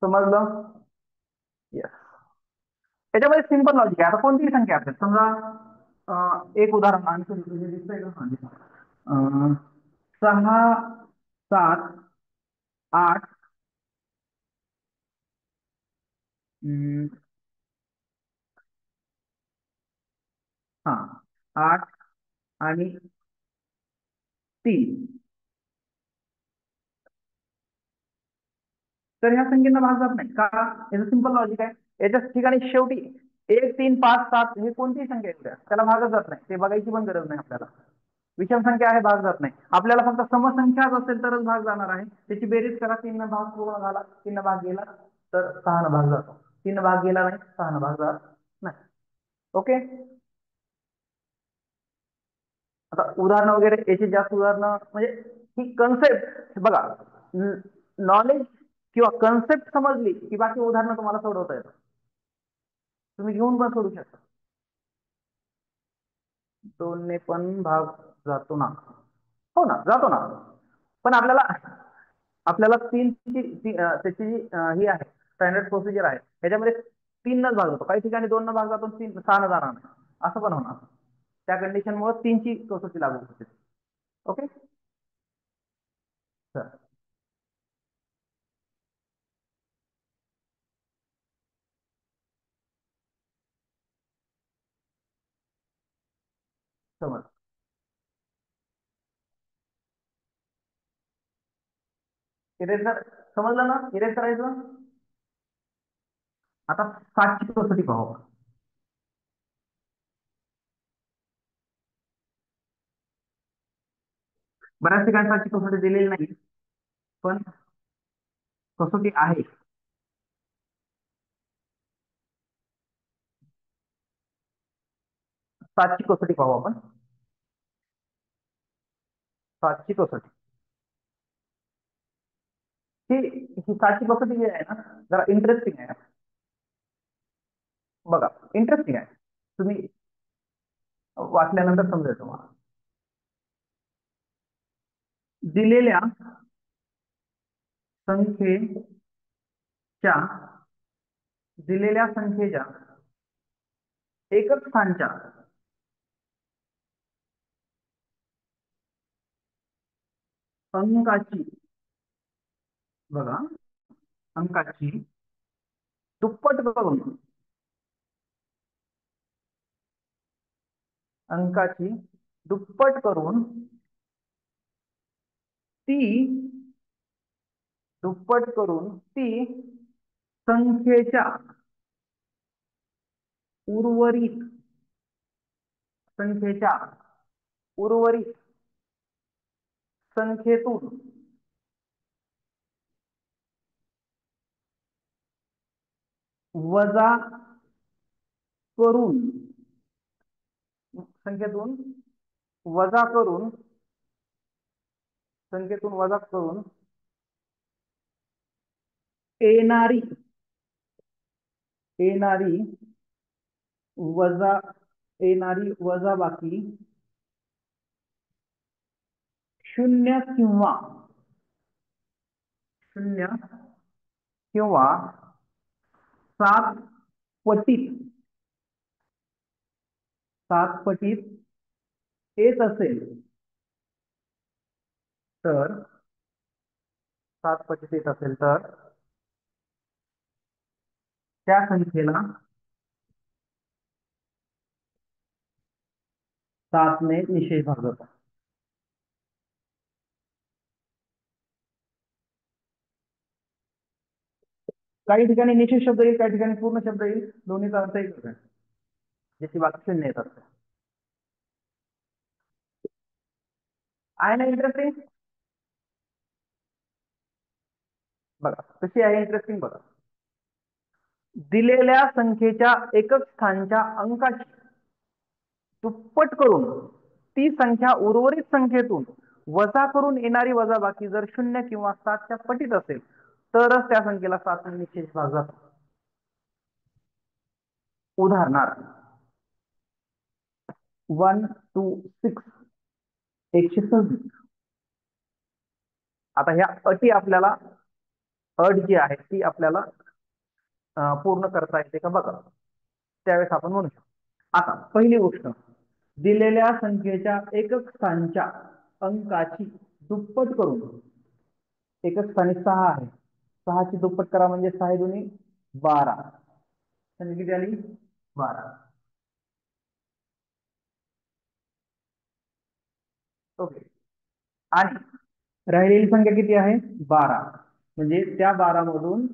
समजलं? येस. याच्यामध्ये सिंपल लॉजिक आहे. आता कोणतीही संख्या असेल, समजा एक उदाहरण आणखी दिसतंय का? 6 7 8 हा 8 आणि 3, तर ह्या संख्येला भाग जात नाही का? याचं सिंपल लॉजिक आहे. याच्या ठिकाणी शेवटी 1 3 5 7 हे कोणतीही संख्या येऊ द्या, त्याला भागच जात नाही, ते बघायची पण गरज नाही आपल्याला. विषम संख्या आहे, भाग जात नाही. आपल्याला फक्त समसंख्याच असेल तरच भाग जाणार आहे. त्याची बेरीज करा, 3 न भाग पूर्ण झाला, 3 न भाग गेला तर 6 न भाग जातो, 3 न भाग गेला नाही, 6 न भाग जात नाही. ओके, आता उदाहरण वगैरे याची जास्त उदाहरणं, म्हणजे ही कन्सेप्ट बघा, नॉलेज किंवा कन्सेप्ट समजली की बाकी उदाहरणं तुम्हाला सोडवता येतात, तुम्ही घेऊन पण सोडू शकता. 2 ने पण भाग जातो ना? हो ना, जातो ना. पण आपल्याला आपल्याला त्याची ही आहे स्टँडर्ड प्रोसिजर आहे, त्याच्यामध्ये 3नच भाग जातो, काही ठिकाणी 2 न भाग जातो, 6 न जाणार नाही, असं पण होणार. त्या कंडिशनमुळे 3ची कसोटी लागू होते. Okay sir. समज इरेजर समजलं ना, इरेज करायचं. आता 7ची कसोटी पाहू. बऱ्याच ठिकाणी 7ची कसोटी दिलेली नाही, पण कसोटी आहे. 7ची कसोटी पाहू आपण. 7ची कसोटी ही 7ची कसोटी जी आहे ना, जरा इंटरेस्टिंग आहे. बघा, इंटरेस्टिंग आहे, तुम्ही वाचल्यानंतर समजेल तुम्हाला. दिलेल्या संख्येच्या एकक स्थानच्या अंकाची, बघा, अंकाची दुप्पट करून ती संख्येच्या उर्वरित संख्येतून वजा करून येणारी वजाबाकी 0 किंवा 7 पटीत येत असेल तर त्या संख्येला 7 ने निषेध भाग जातो. काही ठिकाणी निषेध शब्द येईल, काही ठिकाणी पूर्ण शब्द येईल, दोन्हीचा अर्थ एकच आहे, ज्याची बाकी 0 येत असते. आहे ना इंटरेस्टिंग? बघा कशी आहे इंटरेस्टिंग. बघा, दिलेल्या संख्येच्या एकक स्थानच्या अंकाची दुप्पट करून ती संख्या उर्वरित संख्येतून वजा करून येणारी वजाबाकी जर 0 किंवा 7च्या पटीत असेल तरच त्या संख्येला 7 ने निषेध भाग जातो. उदाहरणार्थ 126 126. आता ह्या अटी आपल्याला, अट जी आहे ती आपल्याला पूर्ण करता येते का बघा, त्यावेळेस आपण म्हणू शकतो. आता पहिली गोष्ट, दिलेल्या संख्येच्या एकक स्थानच्या अंकाची दुप्पट करून, एकक स्थानी 6 आहे, 6ची दुप्पट करा म्हणजे 6 दुनी 12, संख्या किती आली? 12. ओके, आणि राहिलेली संख्या किती आहे? 12. म्हणजे त्या 12 मधून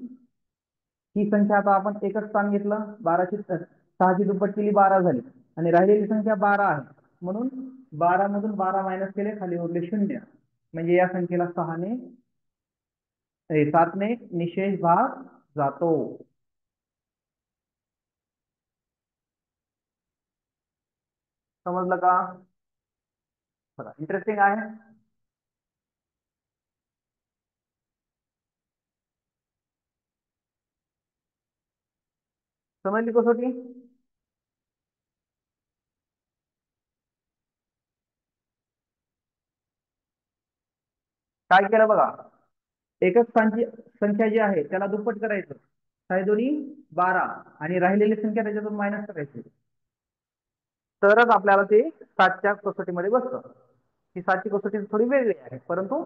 ही संख्या, आता आपण एकच स्थान घेतलं, 6ची दुप्पट केली 12 झाली, आणि राहिलेली संख्या 12 आहे, म्हणून 12 मधून 12 मायनस केले, खाली उरले 0, म्हणजे या संख्येला 7 ने निषेध भाग जातो. समजलं का? बघा इंटरेस्टिंग आहे. समजली कसोटी? काय केलं बघा, एकक स्थानची संख्या जी आहे त्याला दुप्पट करायचं, 6 2 12 आणि राहिलेली संख्या त्याच्यातून मायनस करायची, तरच आपल्याला ते 7च्या कसोटीमध्ये बसतं. ही 7ची कसोटी थोडी वेगळी आहे, परंतु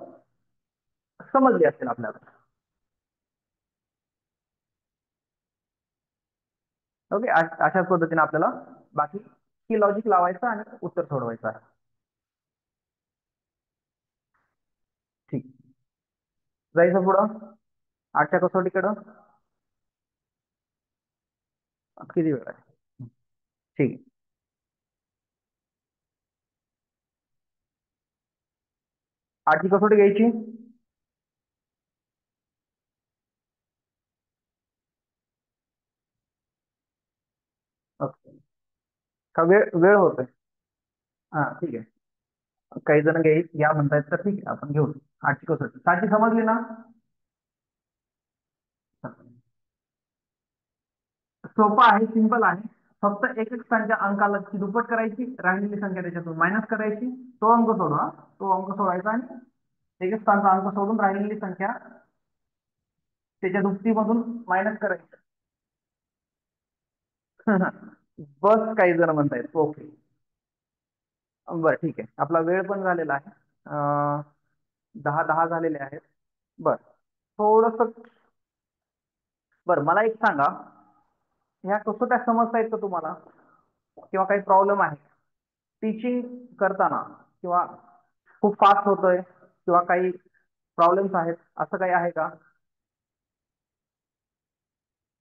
समजली असेल आपल्याला. ओके, अशाच पद्धतीने आपल्याला बाकी की लॉजिक लावायचं आणि उत्तर सोडवायचं आहे. ठीक, जायचं पुढं 8च्या कसोटीकडं. किती वेळ आहे? ठीक आहे. आठची कसोटी घ्यायची. ओके, का वेळ वेळ होतोय? हा ठीक आहे, काही जण घ्या म्हणतायत तर ठीक आहे, आपण घेऊ. 8ची कसोटी 7ची समजली ना? सोपं आहे, सिंपल आहे. फक्त एक स्थानच्या अंकाला ची दुप्पट करायची, राहिलेली संख्या त्याच्यातून मायनस करायची, तो अंक सोडवा, तो अंक सोडायचा आणि एक स्थानचा अंक सोडून राहिलेली संख्या त्याच्या दुपटीमधून मायनस करायची. बस काही जण म्हणतायत. ओके, बरं ठीक आहे, आपला वेळ पण झालेला आहे. 10:10 झालेले आहेत. बर, थोडस. बरं, मला एक सांगा, ह्या कसोट्या समजतायत का तुम्हाला, किंवा काही प्रॉब्लेम आहे टीचिंग करताना, किंवा खूप फास्ट होतोय, किंवा काही प्रॉब्लेम्स आहेत, असं काही आहे का?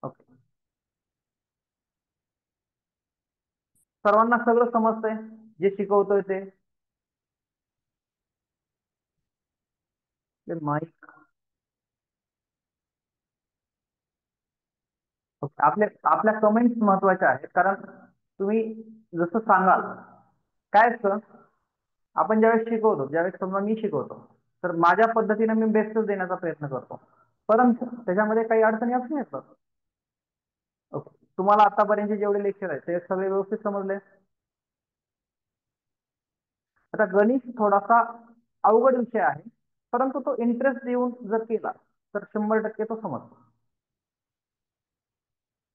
ओके, सर्वांना सगळं समजतंय जे शिकवतोय ते? माईक. आपल्या आपल्या कमेंट्स महत्वाच्या आहेत, कारण तुम्ही जसं सांगाल. काय असतं, आपण ज्यावेळेस शिकवतो, ज्यावेळेस समजा मी शिकवतो, तर माझ्या पद्धतीने मी बेस्टच देण्याचा प्रयत्न करतो, परंतु त्याच्यामध्ये काही अडचणी असू शकतात. ओके, तुम्हाला आतापर्यंत जेवढे लेक्चर आहेत ते सगळे व्यवस्थित समजले? आता गणित थोडासा अवघड विषय आहे, परंतु तो इंटरेस्ट देऊन जर केला तर 100% तो समजतो.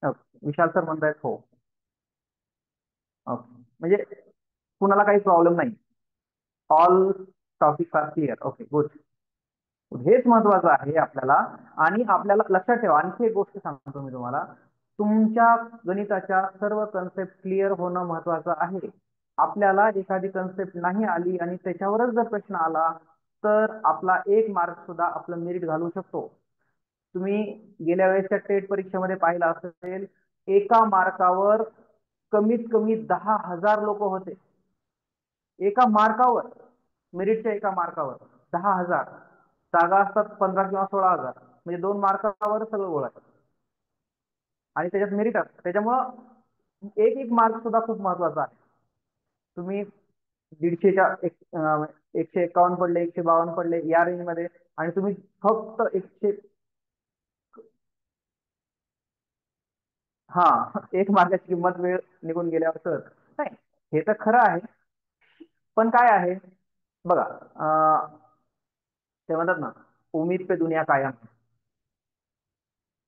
ओके, विशाल सर म्हणतायत हो. ओके, म्हणजे कुणाला काही प्रॉब्लेम नाही, all topic are clear. Okay, good. हेच महत्वाचं आहे आपल्याला. आणि आपल्याला लक्षात ठेवा, आणखी एक गोष्ट सांगतो मी तुम्हाला, तुमच्या गणिताच्या सर्व कन्सेप्ट क्लिअर होणं महत्वाचं आहे. आपल्याला एखादी कन्सेप्ट नाही आली आणि त्याच्यावरच जर प्रश्न आला तर आपला 1 मार्क सुद्धा आपलं मेरिट घालू शकतो. तुम्ही गेल्या वेळेसच्या टेट परीक्षेमध्ये पाहिलं असेल, एका मार्कावर कमीत कमी 10,000 लोक होते. एका मार्कावर, मेरिटच्या एका मार्कावर 10,000. जागा असतात 15 किंवा 16,000, म्हणजे 2 मार्कावर सगळं गोळा. आणि त्याच्यात मेरिट असतं, त्याच्यामुळं एक एक मार्क सुद्धा खूप महत्वाचा आहे. तुम्ही 151 पडले, 152 पडले या रेंज मध्ये, आणि तुम्ही फक्त 100, हा, 1 मार्काची किंमत वेळ निघून गेल्यावर तर नाही. हे तर खरं आहे, पण काय आहे बघा, ते म्हणतात ना, उम्मीद पे दुनिया कायम है.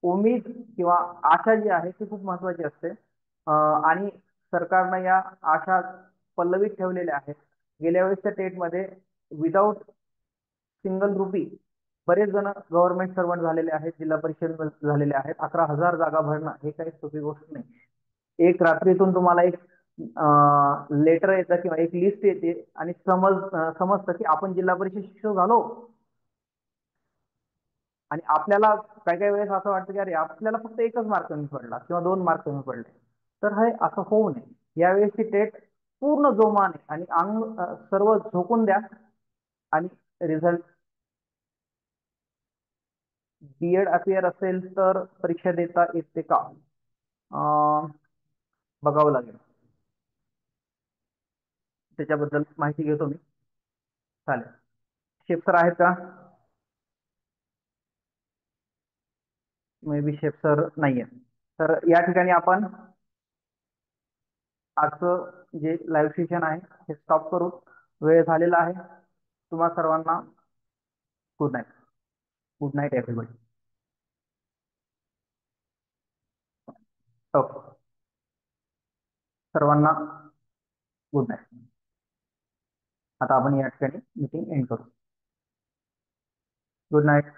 उम्मीद किंवा आशा जी आहे ती खूप महत्वाची असते. आणि सरकारनं या आशा पल्लवीत ठेवलेल्या आहेत. गेल्या वेळेसच्या टेटमध्ये विदाऊट सिंगल रुपी बरेच जण गव्हर्नमेंट सर्वंट झालेले आहेत, जिल्हा परिषद झालेले आहेत. 11,000 जागा भरणं हे काही सोपी गोष्ट नाही. एक रात्रीतून तुम्हाला एक लेटर येतं किंवा एक लिस्ट येते आणि समजतं की आपण जिल्हा परिषद शिक्षक झालो. आणि आपल्याला काही काही वेळेस असं वाटतं की अरे आपल्याला फक्त 1 मार्क कमी पडला किंवा 2 मार्क कमी पडले. तर हे असं होऊ नये. यावेळेसची टेट पूर्ण जोमाने आणि सर्व झोकून द्या आणि रिझल्ट. बीएड अपियर असेल तर परीक्षा देता येते का? बघावं लागेल, त्याच्याबद्दल माहिती घेतो मी. चालेल, शेफ सर आहेत का? मे बी शेफ सर नाहीये. तर या ठिकाणी आपण आजचं जे लाईव्ह सेशन आहे हे स्टॉप करू. वेळ झालेला आहे. तुम्हा सर्वांना good night. Good night everybody. Okay, सर्वांना गुड नाईट. आता आपण या ठिकाणी मीटिंग एंड करू. Good night.